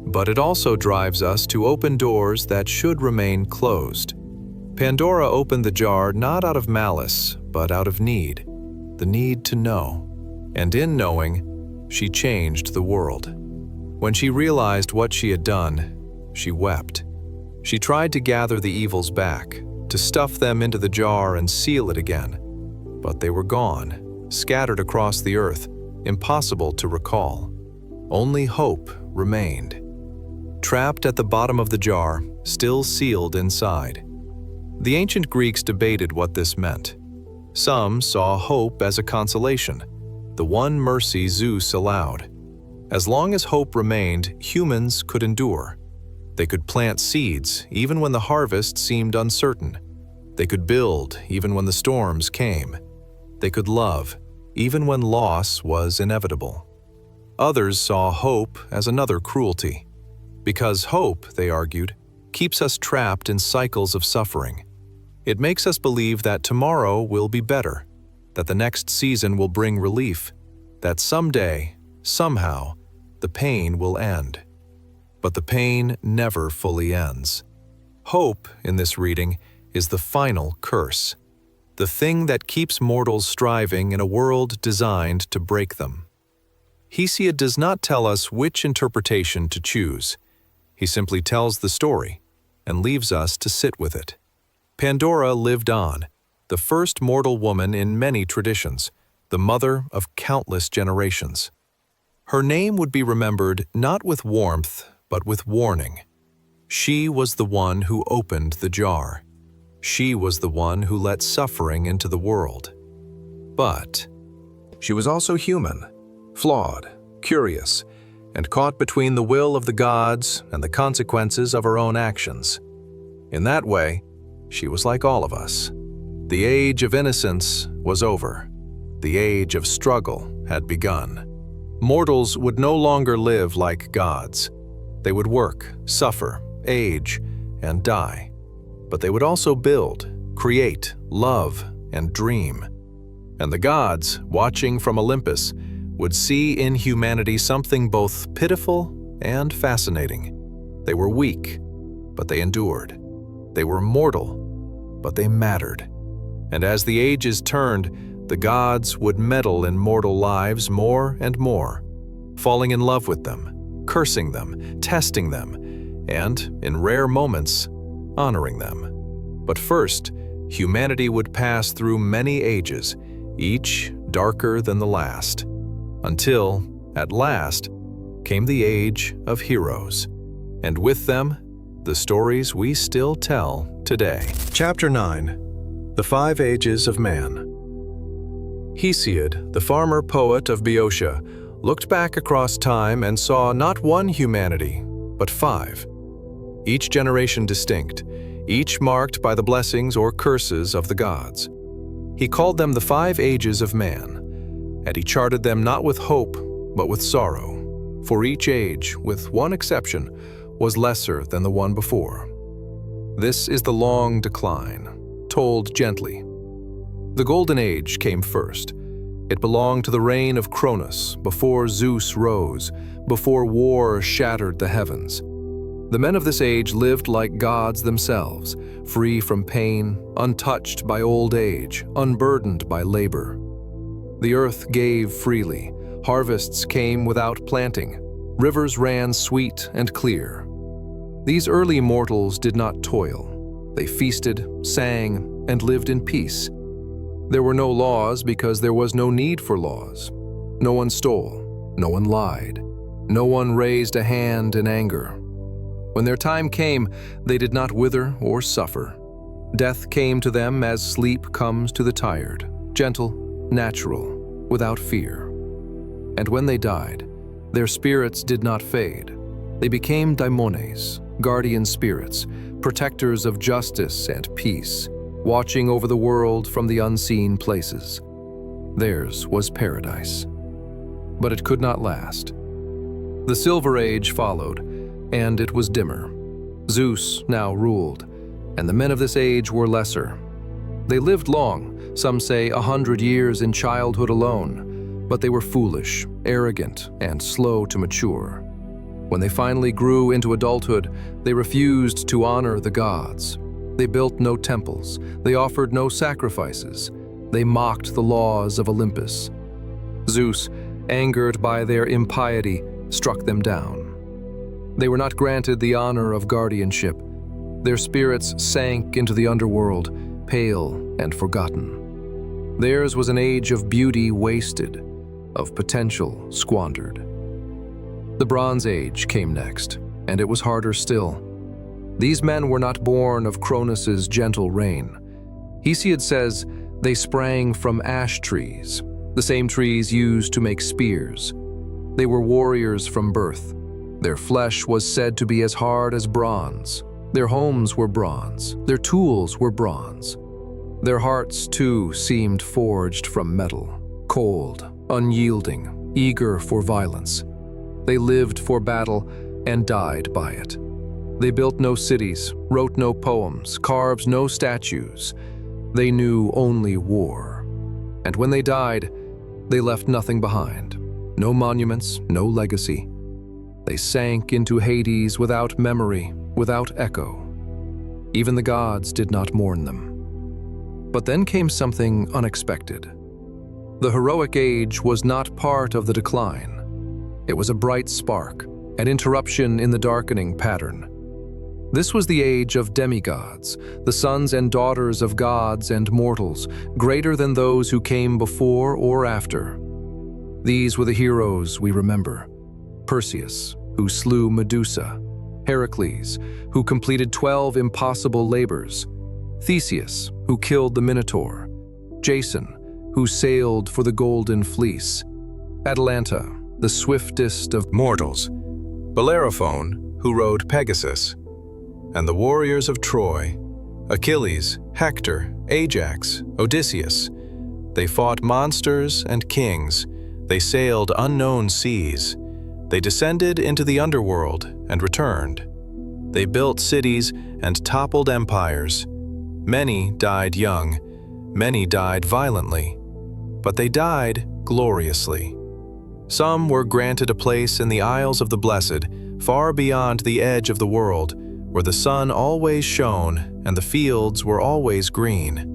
But it also drives us to open doors that should remain closed. Pandora opened the jar not out of malice, but out of need, the need to know. And in knowing, she changed the world. When she realized what she had done, she wept. She tried to gather the evils back, to stuff them into the jar and seal it again. But they were gone, scattered across the earth, impossible to recall. Only hope remained. Trapped at the bottom of the jar, still sealed inside. The ancient Greeks debated what this meant. Some saw hope as a consolation, the one mercy Zeus allowed. As long as hope remained, humans could endure. They could plant seeds even when the harvest seemed uncertain. They could build even when the storms came. They could love even when loss was inevitable. Others saw hope as another cruelty. Because hope, they argued, keeps us trapped in cycles of suffering. It makes us believe that tomorrow will be better, that the next season will bring relief, that someday, somehow, the pain will end. But the pain never fully ends. Hope, in this reading, is the final curse, the thing that keeps mortals striving in a world designed to break them. Hesiod does not tell us which interpretation to choose. He simply tells the story and leaves us to sit with it. Pandora lived on, the first mortal woman in many traditions, the mother of countless generations. Her name would be remembered not with warmth, but with warning. She was the one who opened the jar. She was the one who let suffering into the world. But she was also human, flawed, curious, and caught between the will of the gods and the consequences of her own actions. In that way, she was like all of us. The age of innocence was over. The age of struggle had begun. Mortals would no longer live like gods. They would work, suffer, age, and die. But they would also build, create, love, and dream. And the gods, watching from Olympus, would see in humanity something both pitiful and fascinating. They were weak, but they endured. They were mortal, but they mattered. And as the ages turned, the gods would meddle in mortal lives more and more, falling in love with them, cursing them, testing them, and, in rare moments, honoring them. But first, humanity would pass through many ages, each darker than the last, until, at last, came the age of heroes, and with them, the stories we still tell today. Chapter 9. The 5 Ages of Man. Hesiod, the farmer poet of Boeotia, looked back across time and saw not one humanity, but 5. Each generation distinct, each marked by the blessings or curses of the gods. He called them the 5 Ages of Man, and he charted them not with hope, but with sorrow, for each age, with one exception, was lesser than the one before. This is the long decline, told gently. The Golden Age came first. It belonged to the reign of Cronus, before Zeus rose, before war shattered the heavens. The men of this age lived like gods themselves, free from pain, untouched by old age, unburdened by labor. The earth gave freely, harvests came without planting, rivers ran sweet and clear. These early mortals did not toil. They feasted, sang, and lived in peace. There were no laws because there was no need for laws. No one stole, no one lied, no one raised a hand in anger. When their time came, they did not wither or suffer. Death came to them as sleep comes to the tired, gentle, natural, without fear. And when they died, their spirits did not fade. They became daimones, guardian spirits, protectors of justice and peace, watching over the world from the unseen places. Theirs was paradise. But it could not last. The Silver Age followed, and it was dimmer. Zeus now ruled, and the men of this age were lesser. They lived long, some say 100 years in childhood alone, but they were foolish, arrogant, and slow to mature. When they finally grew into adulthood, they refused to honor the gods. They built no temples, they offered no sacrifices, they mocked the laws of Olympus. Zeus, angered by their impiety, struck them down. They were not granted the honor of guardianship. Their spirits sank into the underworld, pale and forgotten. Theirs was an age of beauty wasted, of potential squandered. The Bronze Age came next, and it was harder still. These men were not born of Cronus's gentle reign. Hesiod says they sprang from ash trees, the same trees used to make spears. They were warriors from birth. Their flesh was said to be as hard as bronze. Their homes were bronze. Their tools were bronze. Their hearts, too, seemed forged from metal, cold, unyielding, eager for violence. They lived for battle and died by it. They built no cities, wrote no poems, carved no statues. They knew only war. And when they died, they left nothing behind. No monuments, no legacy. They sank into Hades without memory, without echo. Even the gods did not mourn them. But then came something unexpected. The heroic age was not part of the decline. It was a bright spark, an interruption in the darkening pattern. This was the age of demigods, the sons and daughters of gods and mortals, greater than those who came before or after. These were the heroes we remember. Perseus, who slew Medusa. Heracles, who completed 12 impossible labors. Theseus, who killed the Minotaur, Jason, who sailed for the Golden Fleece, Atalanta, the swiftest of mortals, Bellerophon, who rode Pegasus, and the warriors of Troy, Achilles, Hector, Ajax, Odysseus. They fought monsters and kings. They sailed unknown seas. They descended into the underworld and returned. They built cities and toppled empires. Many died young, many died violently, but they died gloriously. Some were granted a place in the Isles of the Blessed, far beyond the edge of the world, where the sun always shone and the fields were always green.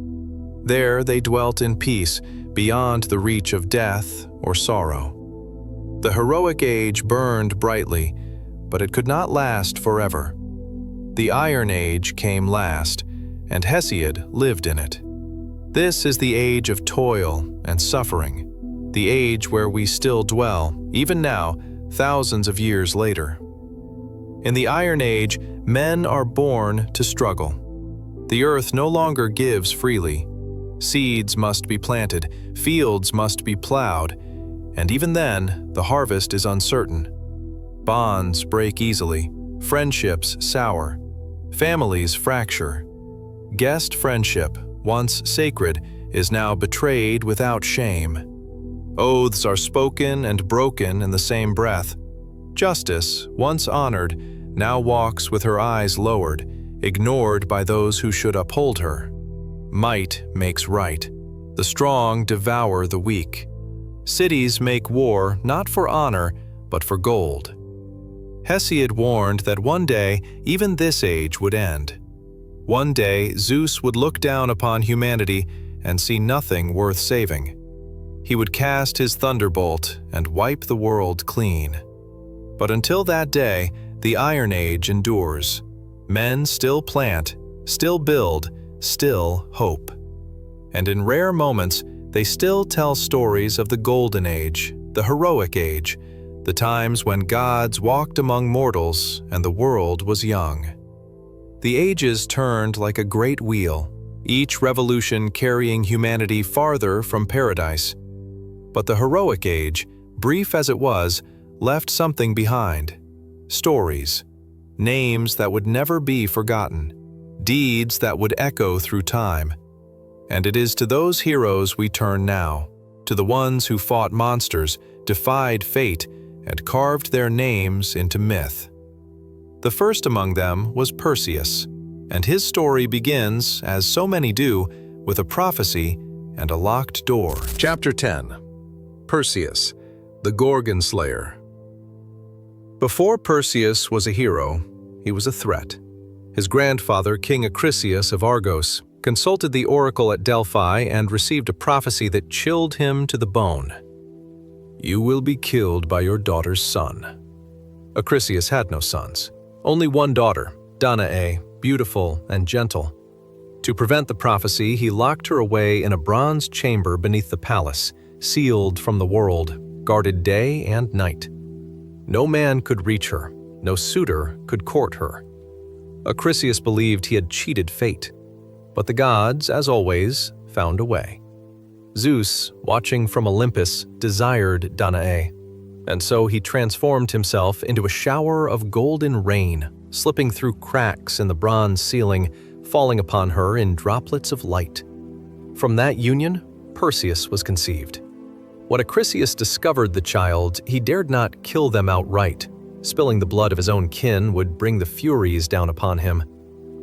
There they dwelt in peace, beyond the reach of death or sorrow. The heroic age burned brightly, but it could not last forever. The Iron Age came last, and Hesiod lived in it. This is the age of toil and suffering, the age where we still dwell, even now, thousands of years later. In the Iron Age, men are born to struggle. The earth no longer gives freely. Seeds must be planted, fields must be plowed, and even then, the harvest is uncertain. Bonds break easily, friendships sour, families fracture. Guest friendship, once sacred, is now betrayed without shame. Oaths are spoken and broken in the same breath. Justice, once honored, now walks with her eyes lowered, ignored by those who should uphold her. Might makes right. The strong devour the weak. Cities make war not for honor, but for gold. Hesiod warned that one day even this age would end. One day Zeus would look down upon humanity and see nothing worth saving. He would cast his thunderbolt and wipe the world clean. But until that day, the Iron Age endures. Men still plant, still build, still hope. And in rare moments, they still tell stories of the Golden Age, the heroic age, the times when gods walked among mortals and the world was young. The ages turned like a great wheel, each revolution carrying humanity farther from paradise. But the heroic age, brief as it was, left something behind. Stories, names that would never be forgotten, deeds that would echo through time. And it is to those heroes we turn now, to the ones who fought monsters, defied fate, and carved their names into myth. The first among them was Perseus, and his story begins, as so many do, with a prophecy and a locked door. Chapter 10. Perseus, the Gorgon-Slayer. Before Perseus was a hero, he was a threat. His grandfather, King Acrisius of Argos, consulted the oracle at Delphi and received a prophecy that chilled him to the bone. "You will be killed by your daughter's son." Acrisius had no sons, only one daughter, Danae, beautiful and gentle. To prevent the prophecy, he locked her away in a bronze chamber beneath the palace, sealed from the world, guarded day and night. No man could reach her, no suitor could court her. Acrisius believed he had cheated fate, but the gods, as always, found a way. Zeus, watching from Olympus, desired Danae, and so he transformed himself into a shower of golden rain, slipping through cracks in the bronze ceiling, falling upon her in droplets of light. From that union, Perseus was conceived. When Acrisius discovered the child, he dared not kill them outright. Spilling the blood of his own kin would bring the Furies down upon him.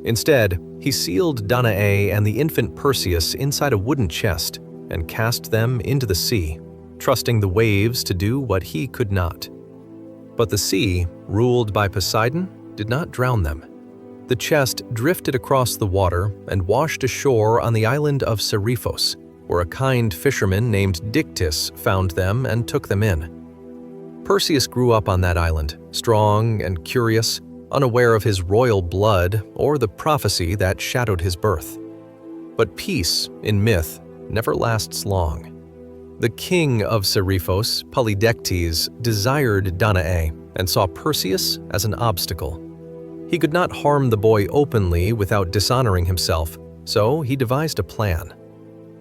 Instead, he sealed Danae and the infant Perseus inside a wooden chest and cast them into the sea, trusting the waves to do what he could not. But the sea, ruled by Poseidon, did not drown them. The chest drifted across the water and washed ashore on the island of Seriphos, where a kind fisherman named Dictys found them and took them in. Perseus grew up on that island, strong and curious, unaware of his royal blood or the prophecy that shadowed his birth. But peace, in myth, never lasts long. The king of Seriphos, Polydectes, desired Danae and saw Perseus as an obstacle. He could not harm the boy openly without dishonoring himself, So he devised a plan.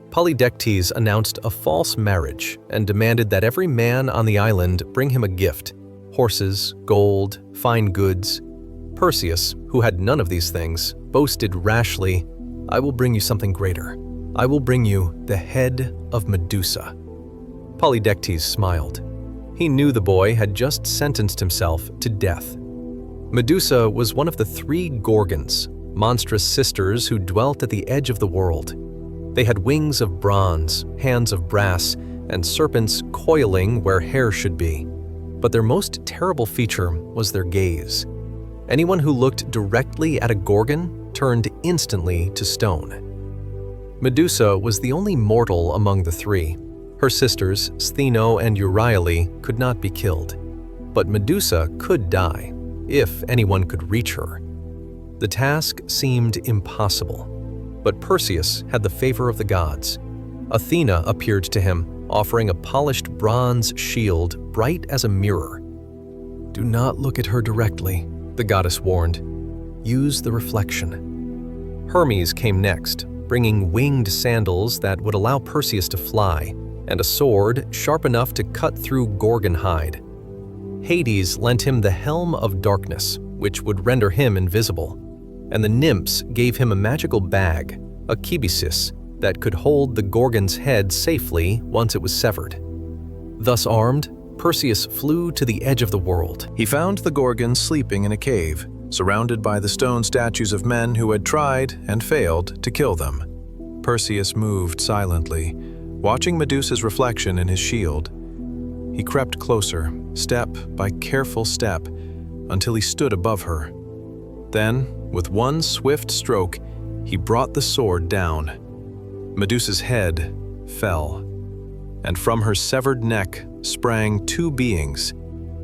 Polydectes announced a false marriage and demanded that every man on the island bring him a gift: horses, gold, fine goods. Perseus, who had none of these things, boasted rashly, "I will bring you something greater. I will bring you the head of Medusa." Polydectes smiled. He knew the boy had just sentenced himself to death. Medusa was one of the 3 Gorgons, monstrous sisters who dwelt at the edge of the world. They had wings of bronze, hands of brass, and serpents coiling where hair should be. But their most terrible feature was their gaze. Anyone who looked directly at a Gorgon turned instantly to stone. Medusa was the only mortal among the 3. Her sisters, Stheno and Euryale, could not be killed. But Medusa could die, if anyone could reach her. The task seemed impossible, but Perseus had the favor of the gods. Athena appeared to him, offering a polished bronze shield bright as a mirror. "Do not look at her directly," the goddess warned. "Use the reflection." Hermes came next, bringing winged sandals that would allow Perseus to fly, and a sword sharp enough to cut through Gorgon hide. Hades lent him the Helm of Darkness, which would render him invisible, and the nymphs gave him a magical bag, a kibisis, that could hold the Gorgon's head safely once it was severed. Thus armed, Perseus flew to the edge of the world. He found the Gorgon sleeping in a cave, surrounded by the stone statues of men who had tried and failed to kill them. Perseus moved silently, watching Medusa's reflection in his shield. He crept closer, step by careful step, until he stood above her. Then, with one swift stroke, he brought the sword down. Medusa's head fell, and from her severed neck sprang 2 beings,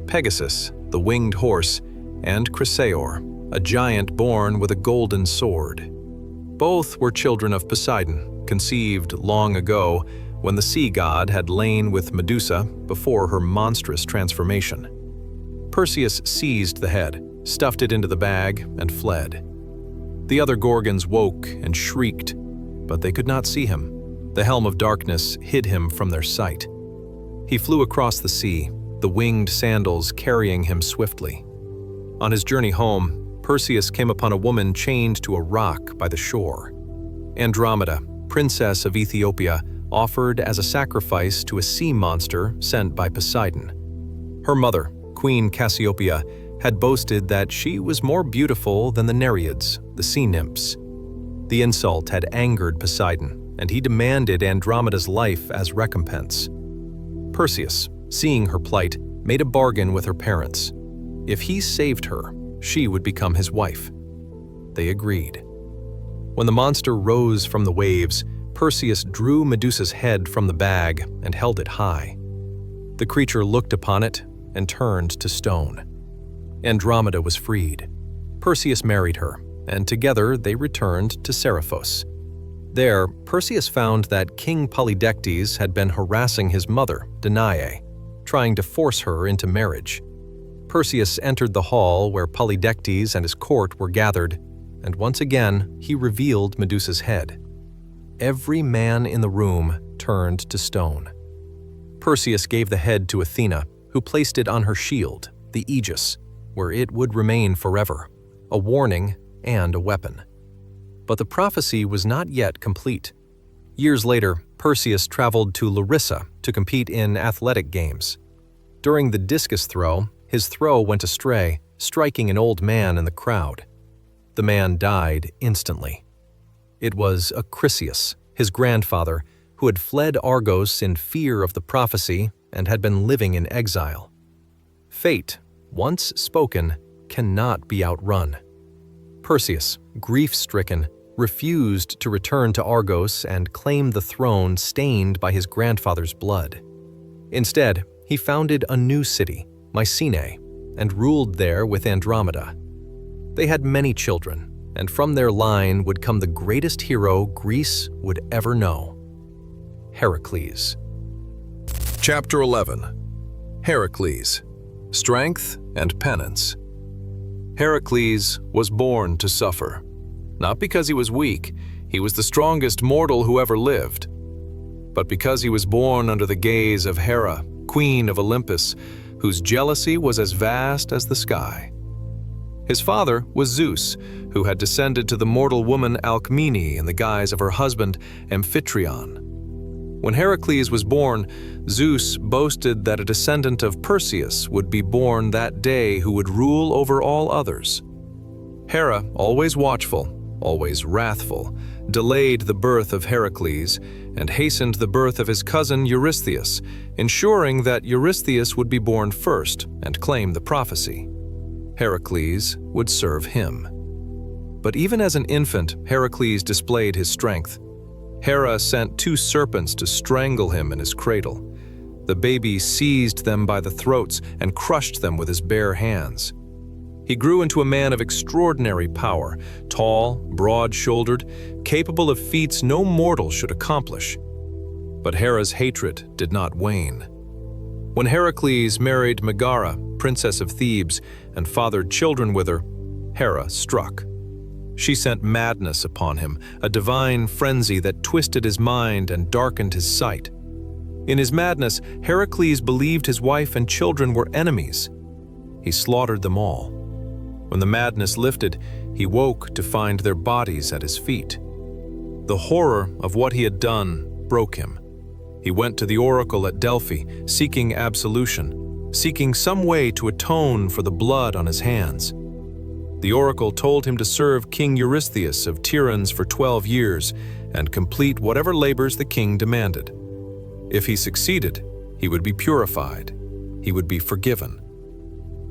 Pegasus, the winged horse, and Chrysaor, a giant born with a golden sword. Both were children of Poseidon, conceived long ago when the sea god had lain with Medusa before her monstrous transformation. Perseus seized the head, stuffed it into the bag, and fled. The other Gorgons woke and shrieked, but they could not see him. The Helm of Darkness hid him from their sight. He flew across the sea, the winged sandals carrying him swiftly. On his journey home, Perseus came upon a woman chained to a rock by the shore. Andromeda, princess of Ethiopia, offered as a sacrifice to a sea monster sent by Poseidon. Her mother, Queen Cassiopeia, had boasted that she was more beautiful than the Nereids, the sea nymphs. The insult had angered Poseidon, and he demanded Andromeda's life as recompense. Perseus, seeing her plight, made a bargain with her parents. If he saved her, she would become his wife. They agreed. When the monster rose from the waves, Perseus drew Medusa's head from the bag and held it high. The creature looked upon it and turned to stone. Andromeda was freed. Perseus married her, and together they returned to Seriphos. There, Perseus found that King Polydectes had been harassing his mother, Danae, trying to force her into marriage. Perseus entered the hall where Polydectes and his court were gathered, and once again he revealed Medusa's head. Every man in the room turned to stone. Perseus gave the head to Athena, who placed it on her shield, the Aegis, where it would remain forever, a warning and a weapon. But the prophecy was not yet complete. Years later, Perseus traveled to Larissa to compete in athletic games. During the discus throw, his throw went astray, striking an old man in the crowd. The man died instantly. It was Acrisius, his grandfather, who had fled Argos in fear of the prophecy and had been living in exile. Fate, once spoken, cannot be outrun. Perseus, grief-stricken, refused to return to Argos and claim the throne stained by his grandfather's blood. Instead, he founded a new city, Mycenae, and ruled there with Andromeda. They had many children, and from their line would come the greatest hero Greece would ever know, Heracles. Chapter 11. Heracles, Strength and Penance. Heracles was born to suffer. Not because he was weak, He was the strongest mortal who ever lived. But because he was born under the gaze of Hera, queen of Olympus, whose jealousy was as vast as the sky. His father was Zeus, who had descended to the mortal woman Alcmene in the guise of her husband Amphitryon. When Heracles was born, Zeus boasted that a descendant of Perseus would be born that day who would rule over all others. Hera, always watchful, always wrathful, delayed the birth of Heracles and hastened the birth of his cousin Eurystheus, ensuring that Eurystheus would be born first and claim the prophecy. Heracles would serve him. But even as an infant, Heracles displayed his strength. Hera sent 2 serpents to strangle him in his cradle. The baby seized them by the throats and crushed them with his bare hands. He grew into a man of extraordinary power, tall, broad-shouldered, capable of feats no mortal should accomplish. But Hera's hatred did not wane. When Heracles married Megara, princess of Thebes, and fathered children with her, Hera struck. She sent madness upon him, a divine frenzy that twisted his mind and darkened his sight. In his madness, Heracles believed his wife and children were enemies. He slaughtered them all. When the madness lifted, he woke to find their bodies at his feet. The horror of what he had done broke him. He went to the oracle at Delphi, seeking absolution, seeking some way to atone for the blood on his hands. The oracle told him to serve King Eurystheus of Tiryns for 12 years and complete whatever labors the king demanded. If he succeeded, he would be purified. He would be forgiven.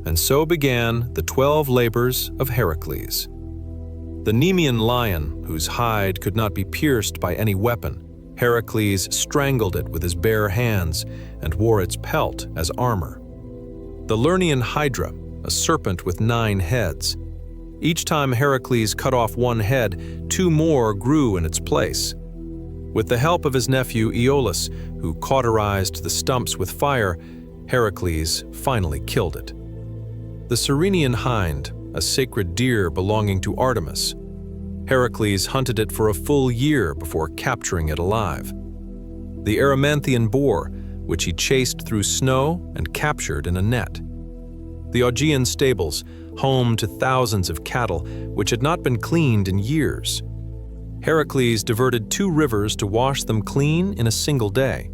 And so began the 12 labors of Heracles. The Nemean lion, whose hide could not be pierced by any weapon, Heracles strangled it with his bare hands and wore its pelt as armor. The Lernaean hydra, a serpent with 9 heads. Each time Heracles cut off one head, 2 more grew in its place. With the help of his nephew Aeolus, who cauterized the stumps with fire, Heracles finally killed it. The Ceryneian hind, a sacred deer belonging to Artemis. Heracles hunted it for a full year before capturing it alive. The Erymanthian boar, which he chased through snow and captured in a net. The Augean stables, home to thousands of cattle which had not been cleaned in years. Heracles diverted 2 rivers to wash them clean in a single day.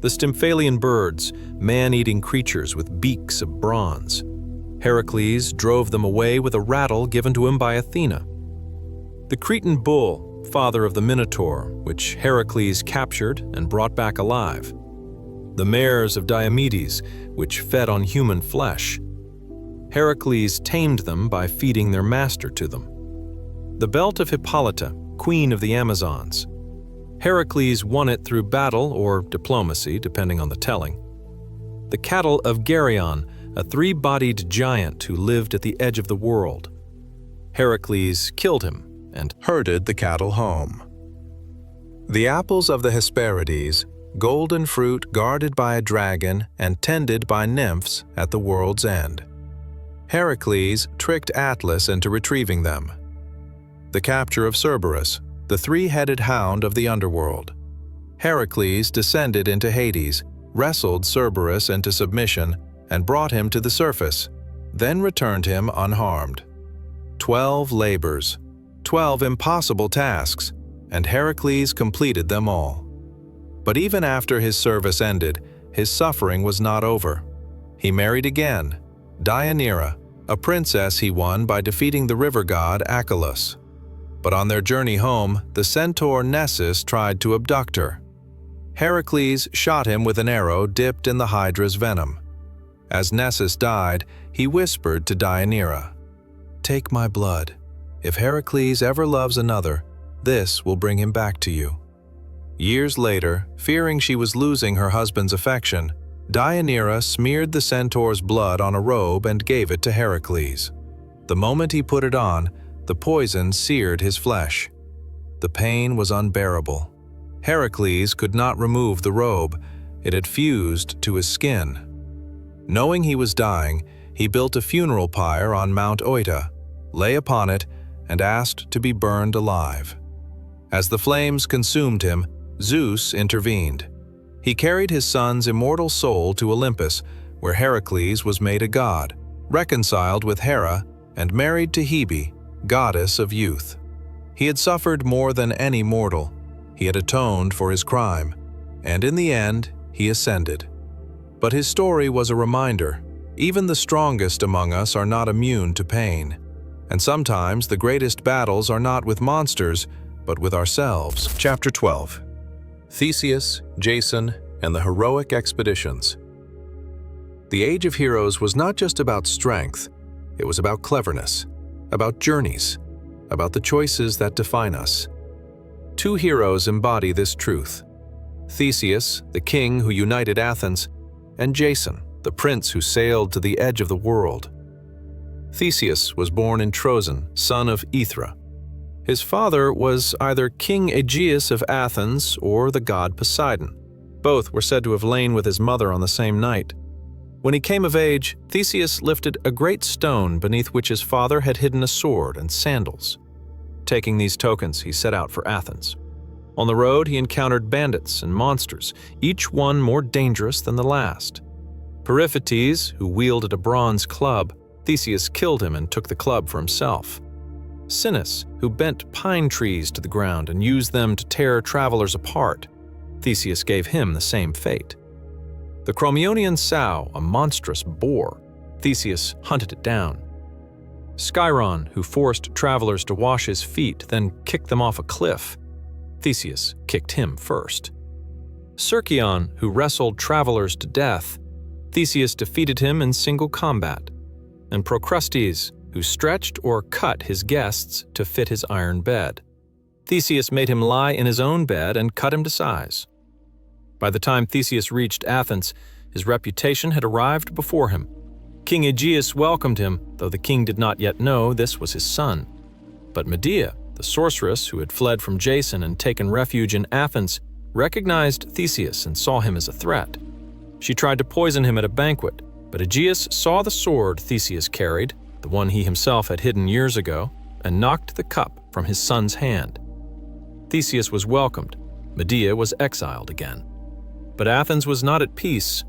The Stymphalian birds, man-eating creatures with beaks of bronze. Heracles drove them away with a rattle given to him by Athena. The Cretan bull, father of the Minotaur, which Heracles captured and brought back alive. The mares of Diomedes, which fed on human flesh. Heracles tamed them by feeding their master to them. The belt of Hippolyta, queen of the Amazons. Heracles won it through battle or diplomacy, depending on the telling. The cattle of Geryon, a 3-bodied giant who lived at the edge of the world. Heracles killed him and herded the cattle home. The apples of the Hesperides, golden fruit guarded by a dragon and tended by nymphs at the world's end. Heracles tricked Atlas into retrieving them. The capture of Cerberus, the 3-headed hound of the underworld. Heracles descended into Hades, wrestled Cerberus into submission, and brought him to the surface, then returned him unharmed. 12 labors, 12 impossible tasks, and Heracles completed them all. But even after his service ended, his suffering was not over. He married again, Deianira, a princess he won by defeating the river god Achelous. But on their journey home, the centaur Nessus tried to abduct her. Heracles shot him with an arrow dipped in the Hydra's venom. As Nessus died, he whispered to Deianira, "Take my blood. If Heracles ever loves another, this will bring him back to you." Years later, fearing she was losing her husband's affection, Deianira smeared the centaur's blood on a robe and gave it to Heracles. The moment he put it on, the poison seared his flesh. The pain was unbearable. Heracles could not remove the robe. It had fused to his skin. Knowing he was dying, he built a funeral pyre on Mount Oeta, lay upon it, and asked to be burned alive. As the flames consumed him, Zeus intervened. He carried his son's immortal soul to Olympus, where Heracles was made a god, reconciled with Hera, and married to Hebe, goddess of youth. He had suffered more than any mortal. He had atoned for his crime, and in the end, he ascended. But his story was a reminder. Even the strongest among us are not immune to pain. And sometimes the greatest battles are not with monsters, but with ourselves. Chapter 12. Theseus, Jason, and the Heroic Expeditions. The Age of Heroes was not just about strength, it was about cleverness, about journeys, about the choices that define us. Two heroes embody this truth: Theseus, the king who united Athens, and Jason, the prince who sailed to the edge of the world. Theseus was born in Trojan, son of Aethra. His father was either King Aegeus of Athens or the god Poseidon. Both were said to have lain with his mother on the same night. When he came of age, Theseus lifted a great stone beneath which his father had hidden a sword and sandals. Taking these tokens, he set out for Athens. On the road, he encountered bandits and monsters, each one more dangerous than the last. Periphetes, who wielded a bronze club, Theseus killed him and took the club for himself. Cynus, who bent pine trees to the ground and used them to tear travelers apart, Theseus gave him the same fate. The Crommyonian sow, a monstrous boar, Theseus hunted it down. Sciron, who forced travelers to wash his feet, then kicked them off a cliff, Theseus kicked him first. Cercion, who wrestled travelers to death, Theseus defeated him in single combat. And Procrustes, who stretched or cut his guests to fit his iron bed. Theseus made him lie in his own bed and cut him to size. By the time Theseus reached Athens, his reputation had arrived before him. King Aegeus welcomed him, though the king did not yet know this was his son. But Medea, the sorceress who had fled from Jason and taken refuge in Athens, recognized Theseus and saw him as a threat. She tried to poison him at a banquet, but Aegeus saw the sword Theseus carried, the one he himself had hidden years ago, and knocked the cup from his son's hand. Theseus was welcomed. Medea was exiled again. But Athens was not at peace.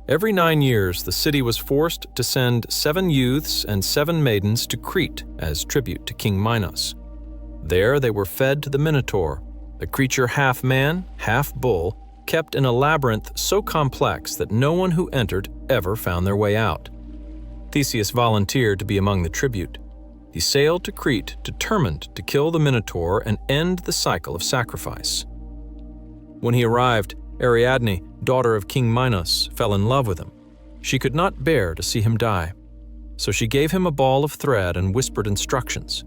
Every 9 years, the city was forced to send 7 youths and 7 maidens to Crete as tribute to King Minos. There they were fed to the Minotaur, a creature half man, half bull, kept in a labyrinth so complex that no one who entered ever found their way out. Theseus volunteered to be among the tribute. He sailed to Crete, determined to kill the Minotaur and end the cycle of sacrifice. When he arrived, Ariadne, daughter of King Minos, fell in love with him. She could not bear to see him die. So she gave him a ball of thread and whispered instructions.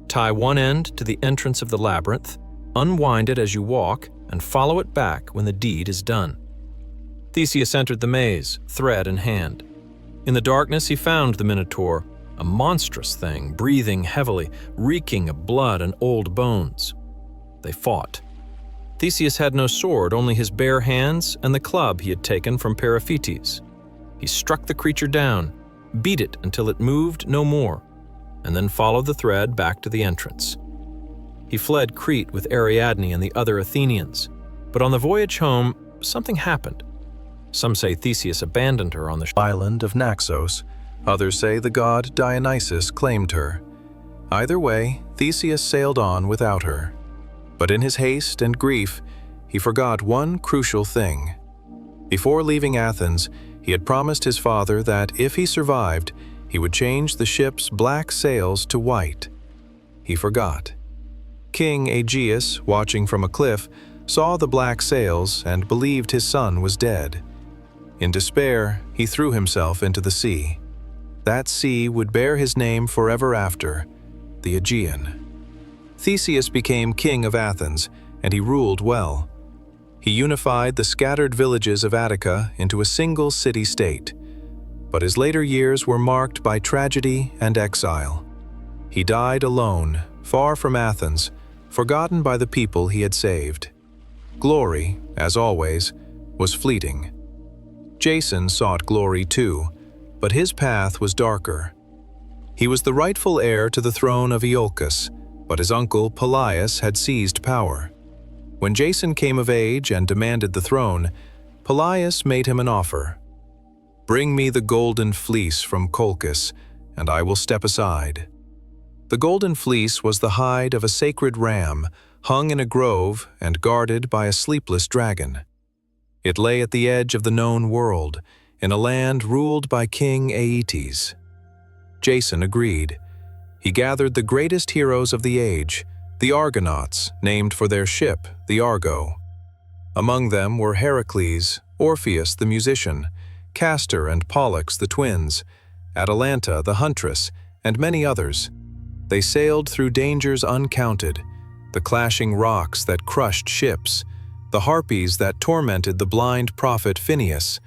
Tie one end to the entrance of the labyrinth, unwind it as you walk, and follow it back when the deed is done. Theseus entered the maze, thread in hand. In the darkness he found the Minotaur, a monstrous thing, breathing heavily, reeking of blood and old bones. They fought. Theseus had no sword, only his bare hands and the club he had taken from Periphetes. He struck the creature down, beat it until it moved no more, and then followed the thread back to the entrance. He fled Crete with Ariadne and the other Athenians, but on the voyage home, something happened. Some say Theseus abandoned her on the island of Naxos. Others say the god Dionysus claimed her. Either way, Theseus sailed on without her. But in his haste and grief, he forgot one crucial thing. Before leaving Athens, he had promised his father that if he survived, he would change the ship's black sails to white. He forgot. King Aegeus, watching from a cliff, saw the black sails and believed his son was dead. In despair, he threw himself into the sea. That sea would bear his name forever after, the Aegean. Theseus became king of Athens, and he ruled well. He unified the scattered villages of Attica into a single city-state. But his later years were marked by tragedy and exile. He died alone, far from Athens, forgotten by the people he had saved. Glory, as always, was fleeting. Jason sought glory too, but his path was darker. He was the rightful heir to the throne of Iolcus, but his uncle Pelias had seized power. When Jason came of age and demanded the throne, Pelias made him an offer. "Bring me the golden fleece from Colchis, and I will step aside." The golden fleece was the hide of a sacred ram, hung in a grove and guarded by a sleepless dragon. It lay at the edge of the known world, in a land ruled by King Aeetes. Jason agreed. He gathered the greatest heroes of the age, the Argonauts, named for their ship, the Argo. Among them were Heracles, Orpheus the musician, Castor and Pollux the twins, Atalanta the huntress, and many others. They sailed through dangers uncounted, the clashing rocks that crushed ships, the harpies that tormented the blind prophet Phineus,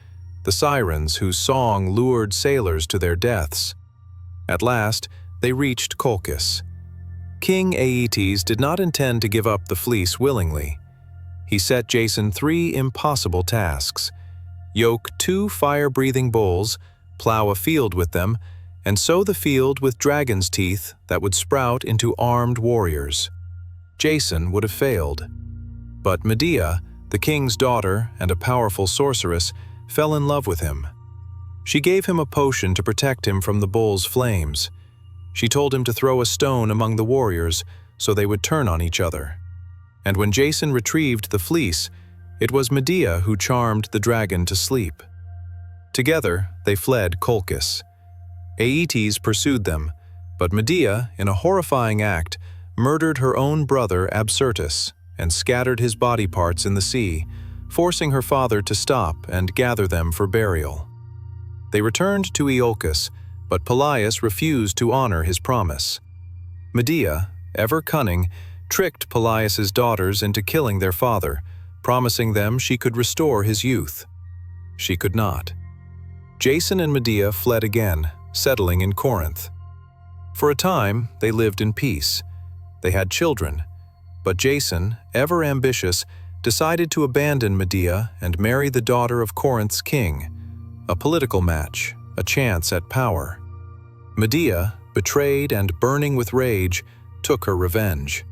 the sirens whose song lured sailors to their deaths. At last, they reached Colchis. King Aeetes did not intend to give up the fleece willingly. He set Jason 3 impossible tasks: yoke 2 fire-breathing bulls, plow a field with them, and sow the field with dragon's teeth that would sprout into armed warriors. Jason would have failed. But Medea, the king's daughter and a powerful sorceress, fell in love with him. She gave him a potion to protect him from the bull's flames. She told him to throw a stone among the warriors so they would turn on each other. And when Jason retrieved the fleece, it was Medea who charmed the dragon to sleep. Together, they fled Colchis. Aeetes pursued them, but Medea, in a horrifying act, murdered her own brother Absyrtus and scattered his body parts in the sea, forcing her father to stop and gather them for burial. They returned to Iolcus, but Pelias refused to honor his promise. Medea, ever cunning, tricked Pelias's daughters into killing their father, promising them she could restore his youth. She could not. Jason and Medea fled again, settling in Corinth. For a time, they lived in peace. They had children, but Jason, ever ambitious, decided to abandon Medea and marry the daughter of Corinth's king, a political match, a chance at power. Medea, betrayed and burning with rage, took her revenge.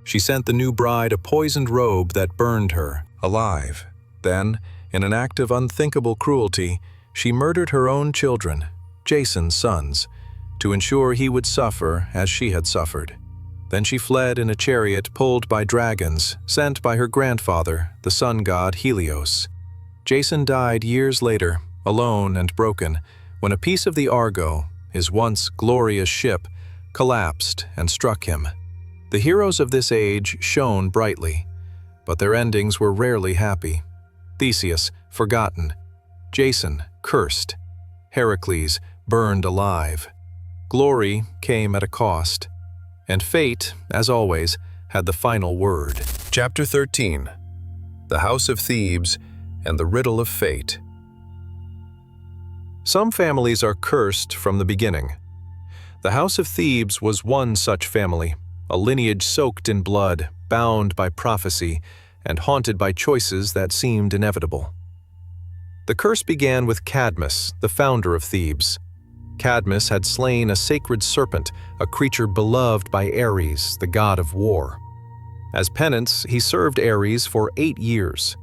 She sent the new bride a poisoned robe that burned her alive. Then, in an act of unthinkable cruelty, she murdered her own children, Jason's sons, to ensure he would suffer as she had suffered. Then she fled in a chariot pulled by dragons, sent by her grandfather, the sun god Helios. Jason died years later, alone and broken, when a piece of the Argo, his once glorious ship, collapsed and struck him. The heroes of this age shone brightly, but their endings were rarely happy. Theseus, forgotten. Jason, cursed. Heracles, burned alive. Glory came at a cost. And fate, as always, had the final word. Chapter 13. The House of Thebes and the Riddle of Fate. Some families are cursed from the beginning. The House of Thebes was one such family, a lineage soaked in blood, bound by prophecy, and haunted by choices that seemed inevitable. The curse began with Cadmus, the founder of Thebes. Cadmus had slain a sacred serpent, a creature beloved by Ares, the god of war. As penance, he served Ares for 8 years.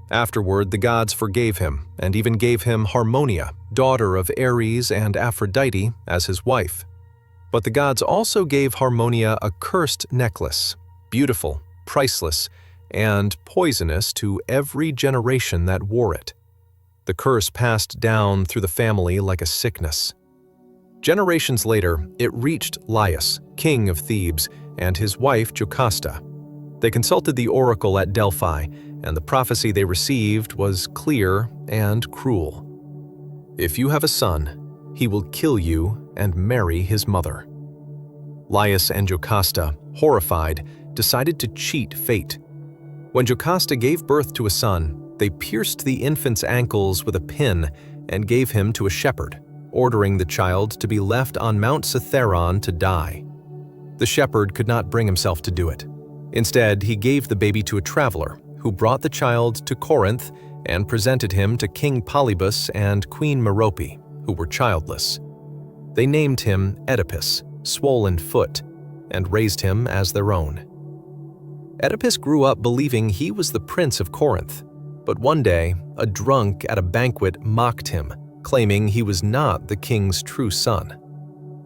Afterward, the gods forgave him and even gave him Harmonia, daughter of Ares and Aphrodite, as his wife. But the gods also gave Harmonia a cursed necklace, beautiful, priceless, and poisonous to every generation that wore it. The curse passed down through the family like a sickness. Generations later, it reached Laius, king of Thebes, and his wife Jocasta. They consulted the oracle at Delphi, and the prophecy they received was clear and cruel. If you have a son, he will kill you and marry his mother. Laius and Jocasta, horrified, decided to cheat fate. When Jocasta gave birth to a son, they pierced the infant's ankles with a pin and gave him to a shepherd, ordering the child to be left on Mount Cithaeron to die. The shepherd could not bring himself to do it. Instead, he gave the baby to a traveler, who brought the child to Corinth and presented him to King Polybus and Queen Merope, who were childless. They named him Oedipus, swollen foot, and raised him as their own. Oedipus grew up believing he was the prince of Corinth, but one day, a drunk at a banquet mocked him, claiming he was not the king's true son.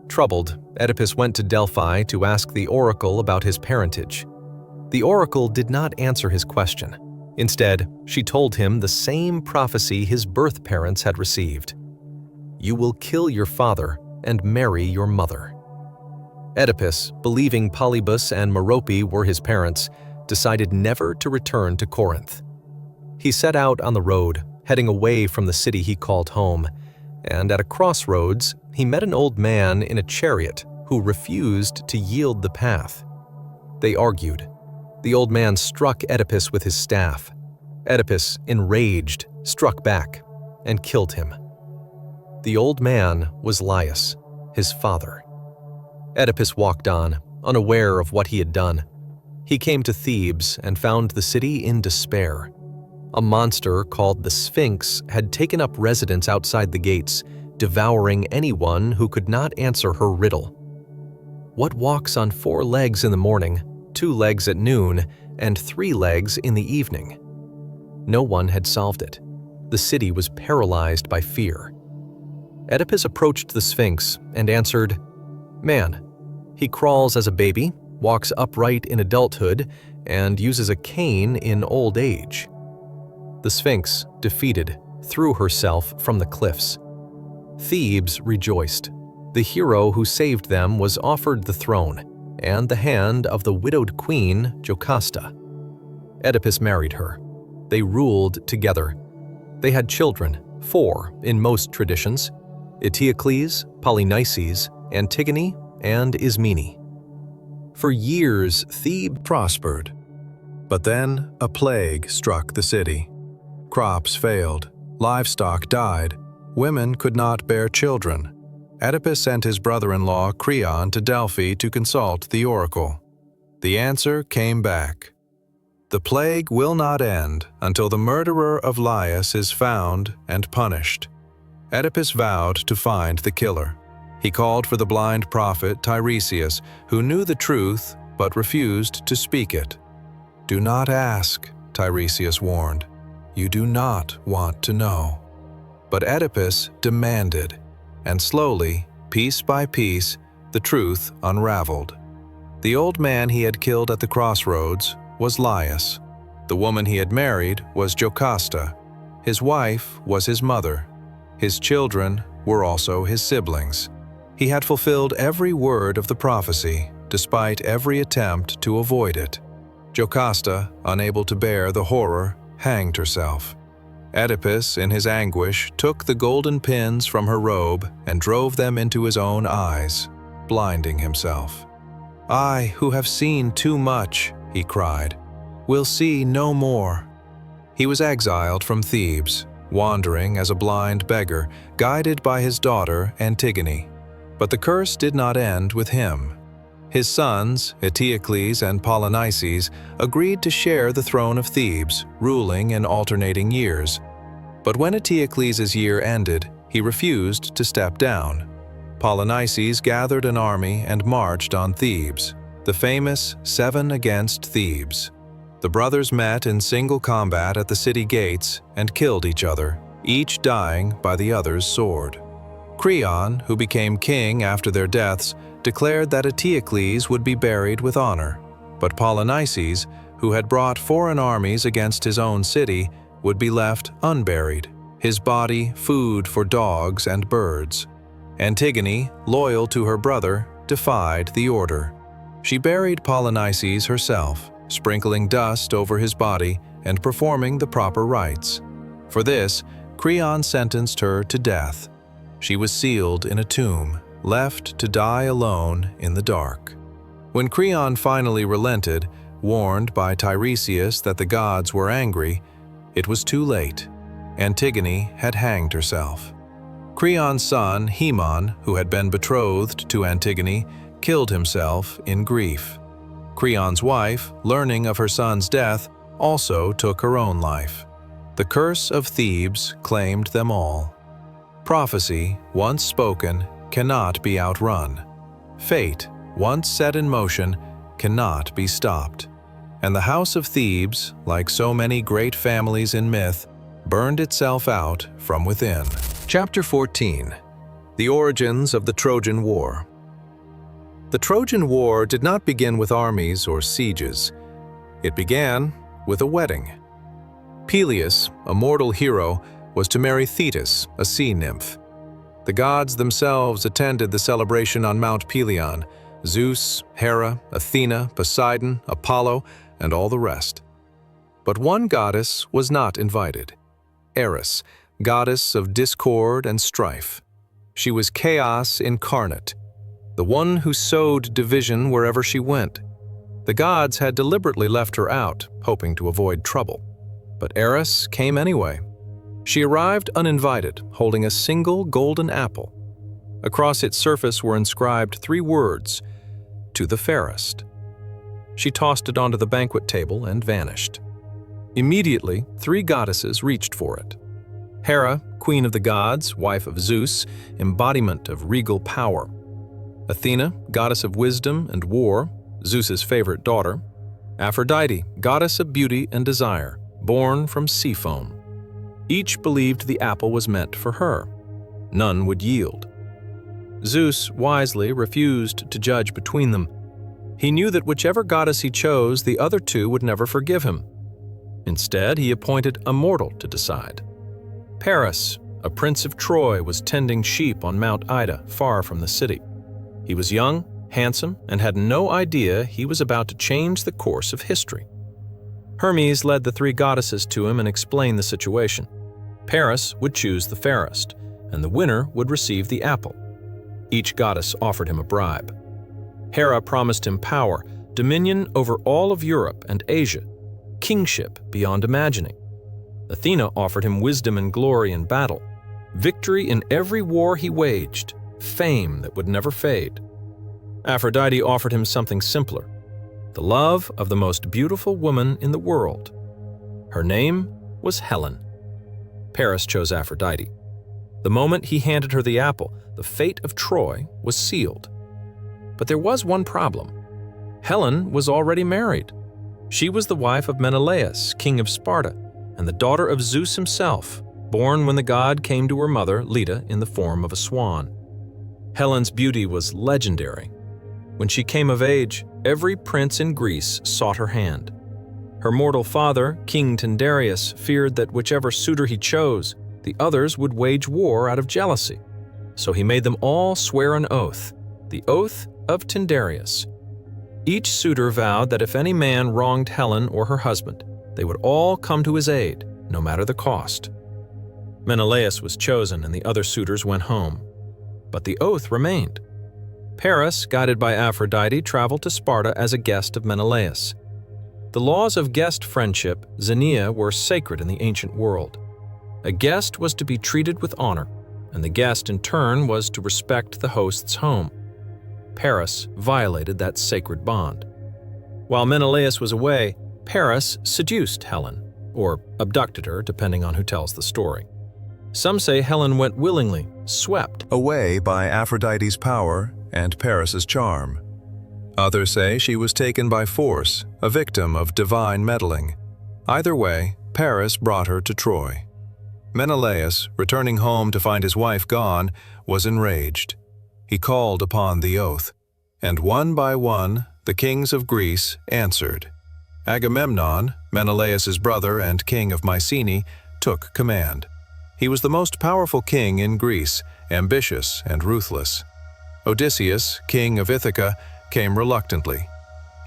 Troubled, Oedipus went to Delphi to ask the oracle about his parentage. The oracle did not answer his question. Instead, she told him the same prophecy his birth parents had received. "You will kill your father and marry your mother." Oedipus, believing Polybus and Merope were his parents, decided never to return to Corinth. He set out on the road, heading away from the city he called home, and at a crossroads, he met an old man in a chariot who refused to yield the path. They argued. The old man struck Oedipus with his staff. Oedipus, enraged, struck back and killed him. The old man was Laius, his father. Oedipus walked on, unaware of what he had done. He came to Thebes and found the city in despair. A monster called the Sphinx had taken up residence outside the gates, devouring anyone who could not answer her riddle. What walks on 4 legs in the morning, 2 legs at noon, and 3 legs in the evening? No one had solved it. The city was paralyzed by fear. Oedipus approached the Sphinx and answered, "Man. He crawls as a baby, walks upright in adulthood, and uses a cane in old age." The Sphinx, defeated, threw herself from the cliffs. Thebes rejoiced. The hero who saved them was offered the throne and the hand of the widowed queen, Jocasta. Oedipus married her. They ruled together. They had children, 4 in most traditions: Eteocles, Polynices, Antigone, and Ismene. For years, Thebes prospered. But then a plague struck the city. Crops failed, livestock died, women could not bear children. Oedipus sent his brother-in-law Creon to Delphi to consult the oracle. The answer came back. The plague will not end until the murderer of Laius is found and punished. Oedipus vowed to find the killer. He called for the blind prophet Tiresias, who knew the truth but refused to speak it. "Do not ask," Tiresias warned. "You do not want to know." But Oedipus demanded, and slowly, piece by piece, the truth unraveled. The old man he had killed at the crossroads was Laius. The woman he had married was Jocasta. His wife was his mother. His children were also his siblings. He had fulfilled every word of the prophecy, despite every attempt to avoid it. Jocasta, unable to bear the horror, hanged herself. Oedipus, in his anguish, took the golden pins from her robe and drove them into his own eyes, blinding himself. "I, who have seen too much," he cried, "will see no more." He was exiled from Thebes, wandering as a blind beggar, guided by his daughter Antigone. But the curse did not end with him. His sons, Eteocles and Polynices, agreed to share the throne of Thebes, ruling in alternating years. But when Eteocles' year ended, he refused to step down. Polynices gathered an army and marched on Thebes, the famous 7 against Thebes. The brothers met in single combat at the city gates and killed each other, each dying by the other's sword. Creon, who became king after their deaths, declared that Eteocles would be buried with honor, but Polynices, who had brought foreign armies against his own city, would be left unburied, his body food for dogs and birds. Antigone, loyal to her brother, defied the order. She buried Polynices herself, sprinkling dust over his body and performing the proper rites. For this, Creon sentenced her to death. She was sealed in a tomb, left to die alone in the dark. When Creon finally relented, warned by Tiresias that the gods were angry, it was too late. Antigone had hanged herself. Creon's son, Haemon, who had been betrothed to Antigone, killed himself in grief. Creon's wife, learning of her son's death, also took her own life. The curse of Thebes claimed them all. Prophecy, once spoken, cannot be outrun. Fate, once set in motion, cannot be stopped. and the house of Thebes, like so many great families in myth, burned itself out from within. Chapter 14. The Origins of the Trojan War. The Trojan War did not begin with armies or sieges. It began with a wedding. Peleus, a mortal hero, was to marry Thetis, a sea nymph. The gods themselves attended the celebration on Mount Pelion: Zeus, Hera, Athena, Poseidon, Apollo, and all the rest. But one goddess was not invited: Eris, goddess of discord and strife. She was chaos incarnate, the one who sowed division wherever she went. The gods had deliberately left her out, hoping to avoid trouble. But Eris came anyway. She arrived uninvited, holding a single golden apple. Across its surface were inscribed 3 words: "To the fairest." She tossed it onto the banquet table and vanished. Immediately, 3 goddesses reached for it. Hera, queen of the gods, wife of Zeus, embodiment of regal power. Athena, goddess of wisdom and war, Zeus's favorite daughter. Aphrodite, goddess of beauty and desire, born from sea foam. Each believed the apple was meant for her. None would yield. Zeus wisely refused to judge between them. He knew that whichever goddess he chose, the other 2 would never forgive him. Instead, he appointed a mortal to decide. Paris, a prince of Troy, was tending sheep on Mount Ida, far from the city. He was young, handsome, and had no idea he was about to change the course of history. Hermes led the 3 goddesses to him and explained the situation. Paris would choose the fairest, and the winner would receive the apple. Each goddess offered him a bribe. Hera promised him power, dominion over all of Europe and Asia, kingship beyond imagining. Athena offered him wisdom and glory in battle, victory in every war he waged, fame that would never fade. Aphrodite offered him something simpler: the love of the most beautiful woman in the world. Her name was Helen. Paris chose Aphrodite. The moment he handed her the apple, the fate of Troy was sealed. But there was one problem. Helen was already married. She was the wife of Menelaus, king of Sparta, and the daughter of Zeus himself, born when the god came to her mother, Leda, in the form of a swan. Helen's beauty was legendary. When she came of age, every prince in Greece sought her hand. Her mortal father, King Tyndareus, feared that whichever suitor he chose, the others would wage war out of jealousy. So he made them all swear an oath, the oath of Tyndareus. Each suitor vowed that if any man wronged Helen or her husband, they would all come to his aid, no matter the cost. Menelaus was chosen and the other suitors went home. But the oath remained. Paris, guided by Aphrodite, traveled to Sparta as a guest of Menelaus. The laws of guest friendship, xenia, were sacred in the ancient world. A guest was to be treated with honor, and the guest in turn was to respect the host's home. Paris violated that sacred bond. While Menelaus was away, Paris seduced Helen, or abducted her, depending on who tells the story. Some say Helen went willingly, swept away by Aphrodite's power and Paris's charm. Others say she was taken by force, a victim of divine meddling. Either way, Paris brought her to Troy. Menelaus, returning home to find his wife gone, was enraged. He called upon the oath, and one by one, the kings of Greece answered. Agamemnon, Menelaus's brother and king of Mycenae, took command. He was the most powerful king in Greece, ambitious and ruthless. Odysseus, king of Ithaca, came reluctantly.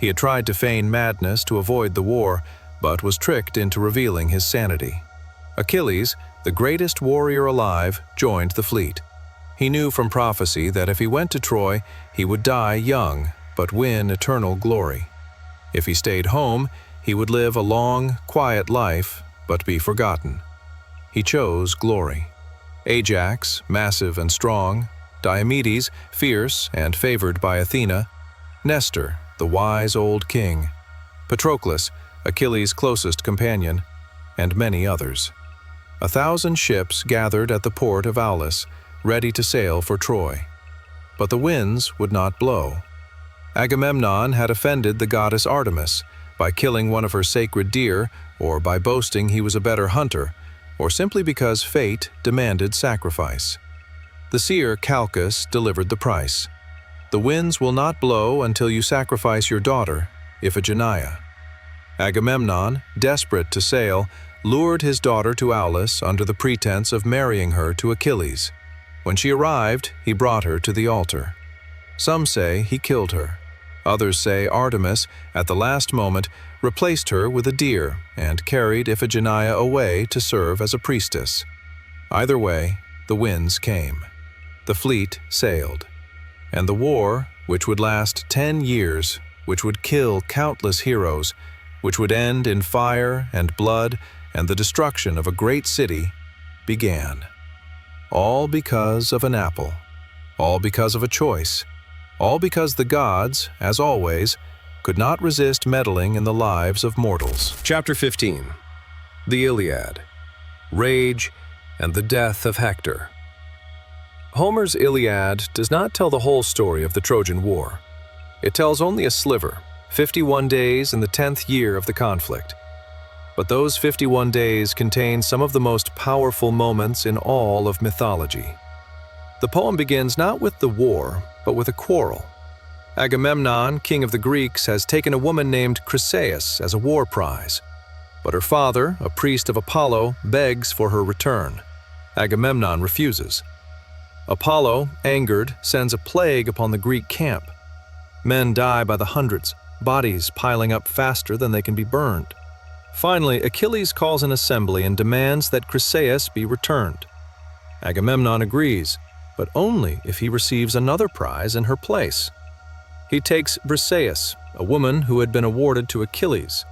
He had tried to feign madness to avoid the war, but was tricked into revealing his sanity. Achilles, the greatest warrior alive, joined the fleet. He knew from prophecy that if he went to Troy, he would die young, but win eternal glory. If he stayed home, he would live a long, quiet life, but be forgotten. He chose glory. Ajax, massive and strong, Diomedes, fierce and favored by Athena, Nestor, the wise old king, Patroclus, Achilles' closest companion, and many others. 1,000 ships gathered at the port of Aulis, ready to sail for Troy. But the winds would not blow. Agamemnon had offended the goddess Artemis by killing one of her sacred deer, or by boasting he was a better hunter, or simply because fate demanded sacrifice. The seer Calchas delivered the price. The winds will not blow until you sacrifice your daughter, Iphigenia. Agamemnon, desperate to sail, lured his daughter to Aulis under the pretense of marrying her to Achilles. When she arrived, he brought her to the altar. Some say he killed her. Others say Artemis, at the last moment, replaced her with a deer and carried Iphigenia away to serve as a priestess. Either way, the winds came. The fleet sailed. And the war, which would last 10 years, which would kill countless heroes, which would end in fire and blood and the destruction of a great city, began. All because of an apple. All because of a choice. All because the gods, as always, could not resist meddling in the lives of mortals. Chapter 15. The Iliad. Rage and the death of Hector. Homer's Iliad does not tell the whole story of the Trojan War. It tells only a sliver, 51 days in the 10th year of the conflict. But those 51 days contain some of the most powerful moments in all of mythology. The poem begins not with the war, but with a quarrel. Agamemnon, king of the Greeks, has taken a woman named Chryseis as a war prize. But her father, a priest of Apollo, begs for her return. Agamemnon refuses. Apollo, angered, sends a plague upon the Greek camp. Men die by the hundreds, bodies piling up faster than they can be burned. Finally, Achilles calls an assembly and demands that Chryseis be returned. Agamemnon agrees, but only if he receives another prize in her place. He takes Briseis, a woman who had been awarded to Achilles.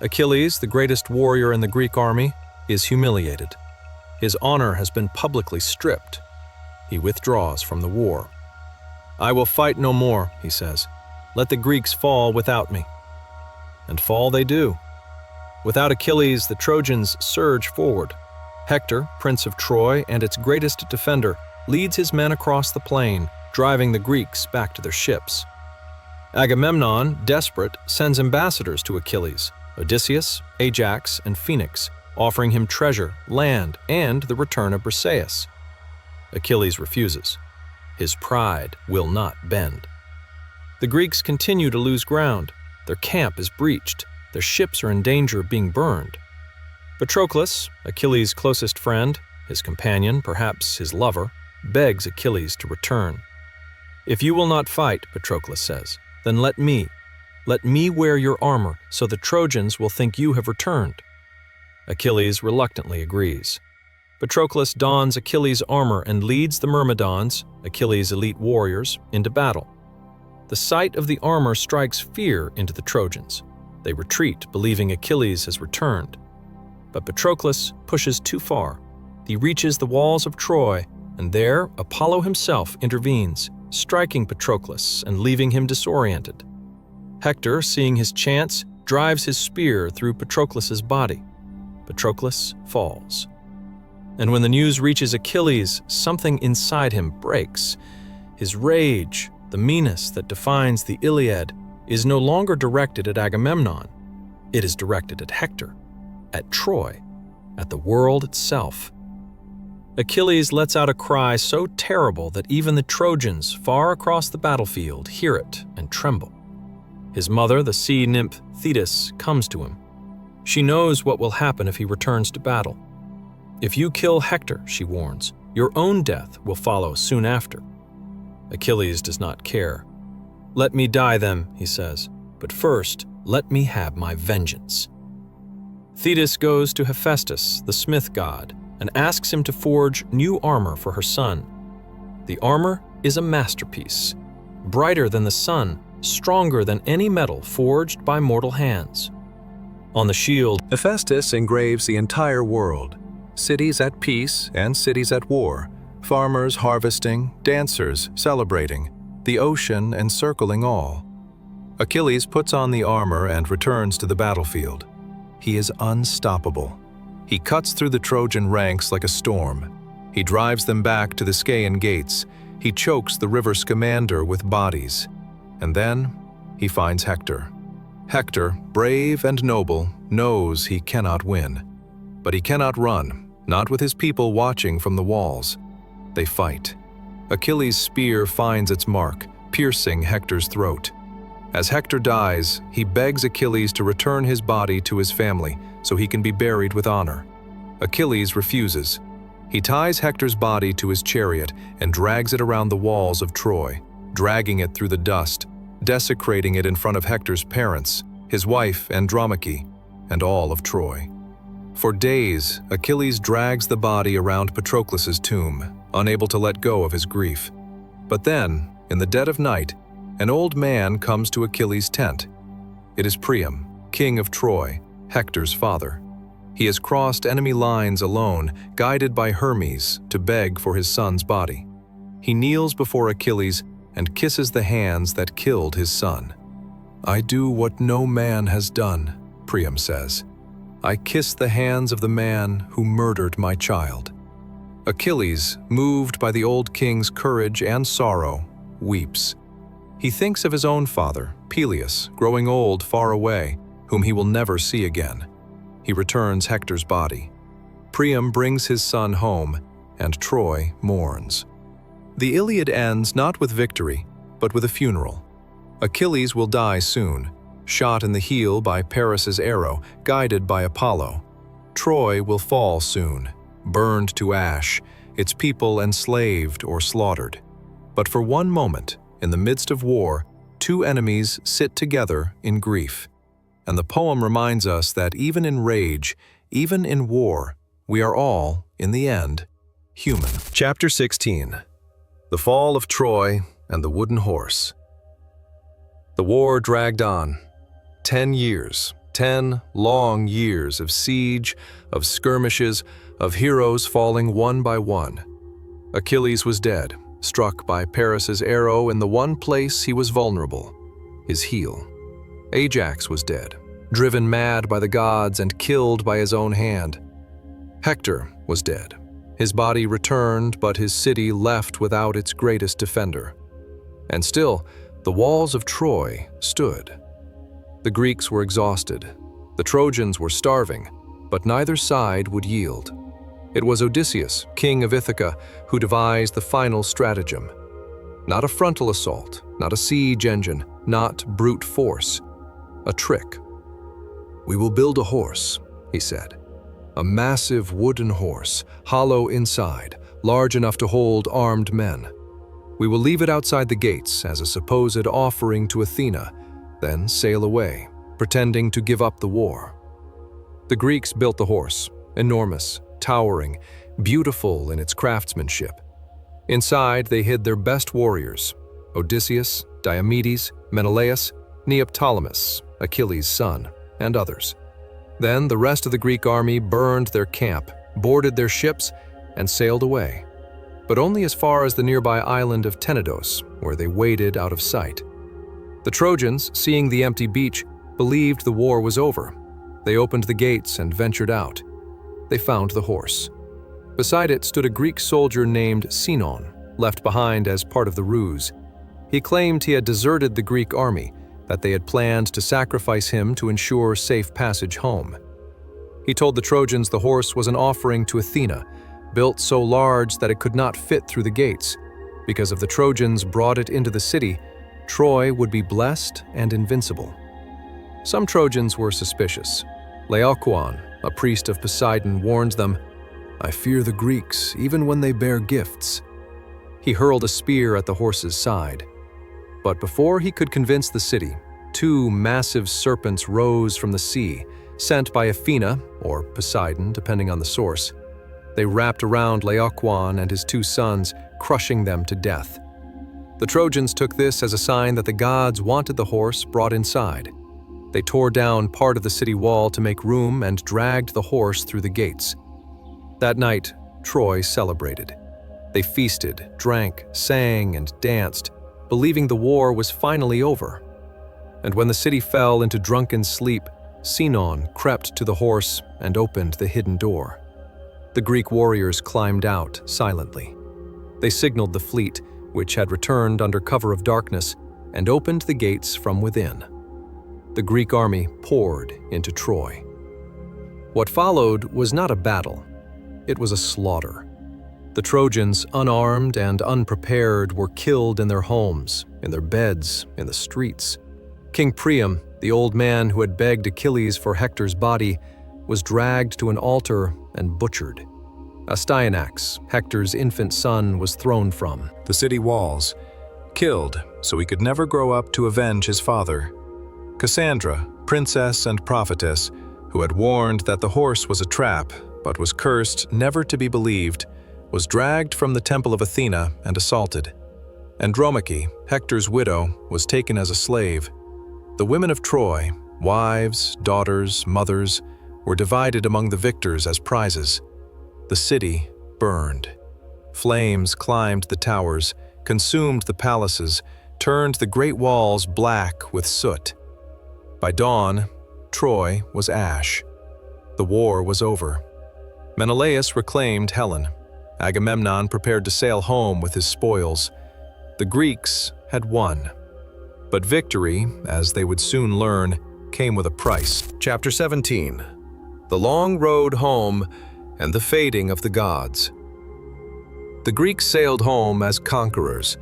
Achilles, the greatest warrior in the Greek army, is humiliated. His honor has been publicly stripped. He withdraws from the war. "I will fight no more," he says. "Let the Greeks fall without me." And fall they do. Without Achilles, the Trojans surge forward. Hector, prince of Troy and its greatest defender, leads his men across the plain, driving the Greeks back to their ships. Agamemnon, desperate, sends ambassadors to Achilles, Odysseus, Ajax, and Phoenix, offering him treasure, land, and the return of Briseis. Achilles refuses. His pride will not bend. The Greeks continue to lose ground. Their camp is breached. Their ships are in danger of being burned. Patroclus, Achilles' closest friend, his companion, perhaps his lover, begs Achilles to return. "If you will not fight," Patroclus says, "then let me wear your armor so the Trojans will think you have returned." Achilles reluctantly agrees. Patroclus dons Achilles' armor and leads the Myrmidons, Achilles' elite warriors, into battle. The sight of the armor strikes fear into the Trojans. They retreat, believing Achilles has returned. But Patroclus pushes too far. He reaches the walls of Troy, and there Apollo himself intervenes, striking Patroclus and leaving him disoriented. Hector, seeing his chance, drives his spear through Patroclus's body. Patroclus falls. And when the news reaches Achilles, something inside him breaks. His rage, the meanness that defines the Iliad, is no longer directed at Agamemnon. It is directed at Hector, at Troy, at the world itself. Achilles lets out a cry so terrible that even the Trojans far across the battlefield hear it and tremble. His mother, the sea nymph Thetis, comes to him. She knows what will happen if he returns to battle. "If you kill Hector," she warns, "your own death will follow soon after." Achilles does not care. "Let me die then," he says, "but first let me have my vengeance." Thetis goes to Hephaestus, the smith god, and asks him to forge new armor for her son. The armor is a masterpiece, brighter than the sun, stronger than any metal forged by mortal hands. On the shield, Hephaestus engraves the entire world, cities at peace and cities at war, farmers harvesting, dancers celebrating, the ocean encircling all. Achilles puts on the armor and returns to the battlefield. He is unstoppable. He cuts through the Trojan ranks like a storm. He drives them back to the Scaean gates. He chokes the river Scamander with bodies. And then he finds Hector. Hector, brave and noble, knows he cannot win. But he cannot run, not with his people watching from the walls. They fight. Achilles' spear finds its mark, piercing Hector's throat. As Hector dies, he begs Achilles to return his body to his family so he can be buried with honor. Achilles refuses. He ties Hector's body to his chariot and drags it around the walls of Troy, dragging it through the dust, desecrating it in front of Hector's parents, his wife Andromache, and all of Troy. For days, Achilles drags the body around Patroclus's tomb, unable to let go of his grief. But then, in the dead of night, an old man comes to Achilles' tent. It is Priam, king of Troy, Hector's father. He has crossed enemy lines alone, guided by Hermes, to beg for his son's body. He kneels before Achilles and kisses the hands that killed his son. "I do what no man has done," Priam says. "I kiss the hands of the man who murdered my child." Achilles, moved by the old king's courage and sorrow, weeps. He thinks of his own father, Peleus, growing old far away, whom he will never see again. He returns Hector's body. Priam brings his son home, and Troy mourns. The Iliad ends not with victory, but with a funeral. Achilles will die soon, shot in the heel by Paris's arrow, guided by Apollo. Troy will fall soon, burned to ash, its people enslaved or slaughtered. But for one moment, in the midst of war, two enemies sit together in grief. And the poem reminds us that even in rage, even in war, we are all, in the end, human. Chapter 16. The Fall of Troy and the Wooden Horse. The war dragged on. 10 years, 10 long years of siege, of skirmishes, of heroes falling one by one. Achilles was dead, struck by Paris's arrow in the one place he was vulnerable, his heel. Ajax was dead, driven mad by the gods and killed by his own hand. Hector was dead. His body returned, but his city left without its greatest defender. And still, the walls of Troy stood. The Greeks were exhausted. The Trojans were starving, but neither side would yield. It was Odysseus, king of Ithaca, who devised the final stratagem. Not a frontal assault, not a siege engine, not brute force. A trick. "We will build a horse," he said. "A massive wooden horse, hollow inside, large enough to hold armed men. We will leave it outside the gates as a supposed offering to Athena, then sail away, pretending to give up the war." The Greeks built the horse, enormous, towering, beautiful in its craftsmanship. Inside, they hid their best warriors: Odysseus, Diomedes, Menelaus, Neoptolemus, Achilles' son, and others. Then the rest of the Greek army burned their camp, boarded their ships, and sailed away, but only as far as the nearby island of Tenedos, where they waded out of sight. The Trojans, seeing the empty beach, believed the war was over. They opened the gates and ventured out. They found the horse. Beside it stood a Greek soldier named Sinon, left behind as part of the ruse. He claimed he had deserted the Greek army, that they had planned to sacrifice him to ensure safe passage home. He told the Trojans the horse was an offering to Athena, built so large that it could not fit through the gates. Because if the Trojans brought it into the city, Troy would be blessed and invincible. Some Trojans were suspicious. Laocoon, a priest of Poseidon, warns them, "I fear the Greeks, even when they bear gifts." He hurled a spear at the horse's side. But before he could convince the city, two massive serpents rose from the sea, sent by Athena, or Poseidon, depending on the source. They wrapped around Laocoon and his two sons, crushing them to death. The Trojans took this as a sign that the gods wanted the horse brought inside. They tore down part of the city wall to make room and dragged the horse through the gates. That night, Troy celebrated. They feasted, drank, sang, and danced, believing the war was finally over. And when the city fell into drunken sleep, Sinon crept to the horse and opened the hidden door. The Greek warriors climbed out silently. They signaled the fleet, which had returned under cover of darkness, and opened the gates from within. the Greek army poured into Troy. What followed was not a battle, it was a slaughter. The Trojans, unarmed and unprepared, were killed in their homes, in their beds, in the streets. King Priam, the old man who had begged Achilles for Hector's body, was dragged to an altar and butchered. Astyanax, Hector's infant son, was thrown from The city walls, killed so he could never grow up to avenge his father. Cassandra, princess and prophetess, who had warned that the horse was a trap but was cursed never to be believed, was dragged from the temple of Athena and assaulted. Andromache, Hector's widow, was taken as a slave. The women of Troy, wives, daughters, mothers, were divided among the victors as prizes. The city burned. Flames climbed the towers, consumed the palaces, turned the great walls black with soot. By dawn, Troy was ash. The war was over. Menelaus reclaimed Helen. Agamemnon prepared to sail home with his spoils. The Greeks had won. But victory, as they would soon learn, came with a price. Chapter 17. The Long Road Home and the Fading of the Gods. The Greeks sailed home as conquerors,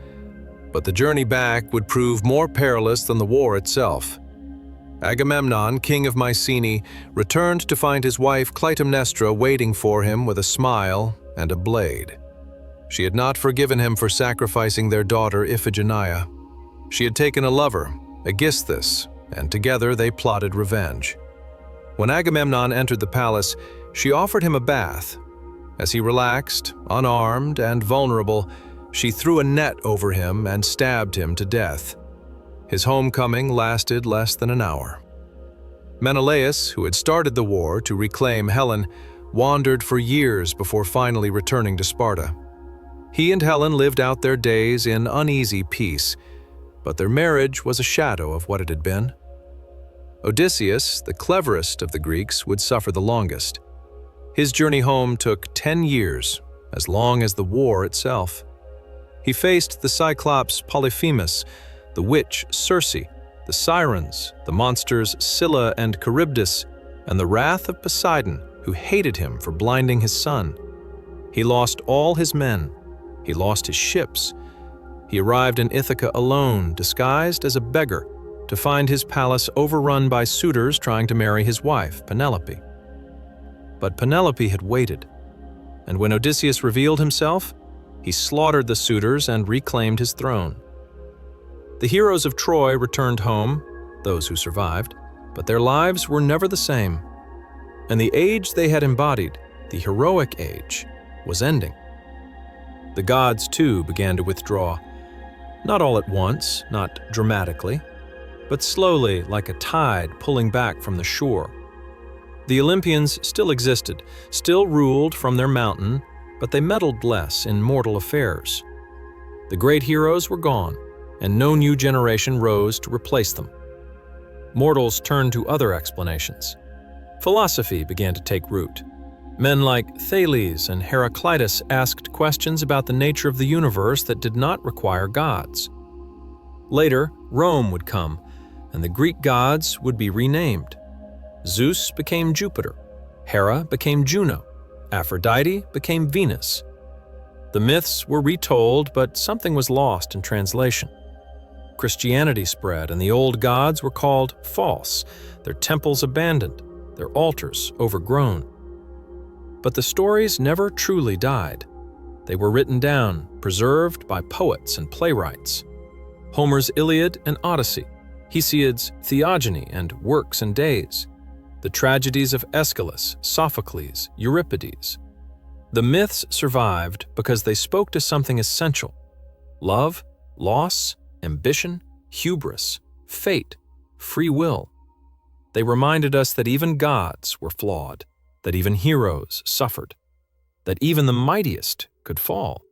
but the journey back would prove more perilous than the war itself. Agamemnon, king of Mycenae, returned to find his wife Clytemnestra waiting for him with a smile and a blade. She had not forgiven him for sacrificing their daughter Iphigenia. She had taken a lover, Aegisthus, and together they plotted revenge. When Agamemnon entered the palace, she offered him a bath. As he relaxed, unarmed and vulnerable, she threw a net over him and stabbed him to death. His homecoming lasted less than an hour. Menelaus, who had started the war to reclaim Helen, wandered for years before finally returning to Sparta. He and Helen lived out their days in uneasy peace, but their marriage was a shadow of what it had been. Odysseus, the cleverest of the Greeks, would suffer the longest. His journey home took 10 years, as long as the war itself. He faced the Cyclops Polyphemus, the witch Circe, the sirens, the monsters Scylla and Charybdis, and the wrath of Poseidon, who hated him for blinding his son. He lost all his men. He lost his ships. He arrived in Ithaca alone, disguised as a beggar, to find his palace overrun by suitors trying to marry his wife, Penelope. But Penelope had waited, and when Odysseus revealed himself, he slaughtered the suitors and reclaimed his throne. The heroes of Troy returned home, those who survived, but their lives were never the same. And the age they had embodied, the heroic age, was ending. The gods, too, began to withdraw. Not all at once, not dramatically, but slowly, like a tide pulling back from the shore. The Olympians still existed, still ruled from their mountain, but they meddled less in mortal affairs. The great heroes were gone, and no new generation rose to replace them. Mortals turned to other explanations. Philosophy began to take root. Men like Thales and Heraclitus asked questions about the nature of the universe that did not require gods. Later, Rome would come, and the Greek gods would be renamed. Zeus became Jupiter, Hera became Juno, Aphrodite became Venus. The myths were retold, but something was lost in translation. Christianity spread, and the old gods were called false, their temples abandoned, their altars overgrown. But the stories never truly died. They were written down, preserved by poets and playwrights. Homer's Iliad and Odyssey, Hesiod's Theogony and Works and Days, the tragedies of Aeschylus, Sophocles, Euripides. The myths survived because they spoke to something essential: love, loss, ambition, hubris, fate, free will. They reminded us that even gods were flawed, that even heroes suffered, that even the mightiest could fall.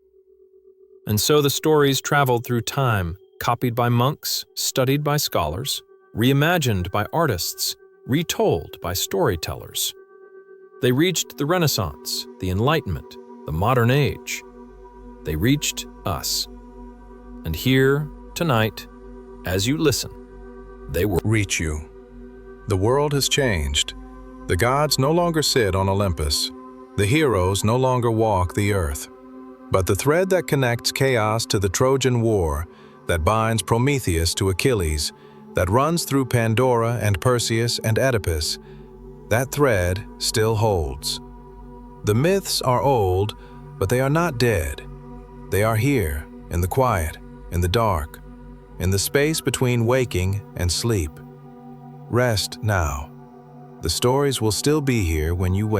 And so the stories traveled through time, copied by monks, studied by scholars, reimagined by artists, retold by storytellers. They reached the Renaissance, the Enlightenment, the modern age. They reached us. And here, tonight, as you listen, they will reach you. The world has changed. The gods no longer sit on Olympus. The heroes no longer walk the earth. But the thread that connects chaos to the Trojan War, that binds Prometheus to Achilles, that runs through Pandora and Perseus and Oedipus, that thread still holds. The myths are old, but they are not dead. They are here, in the quiet, in the dark, in the space between waking and sleep. Rest now. The stories will still be here when you wake.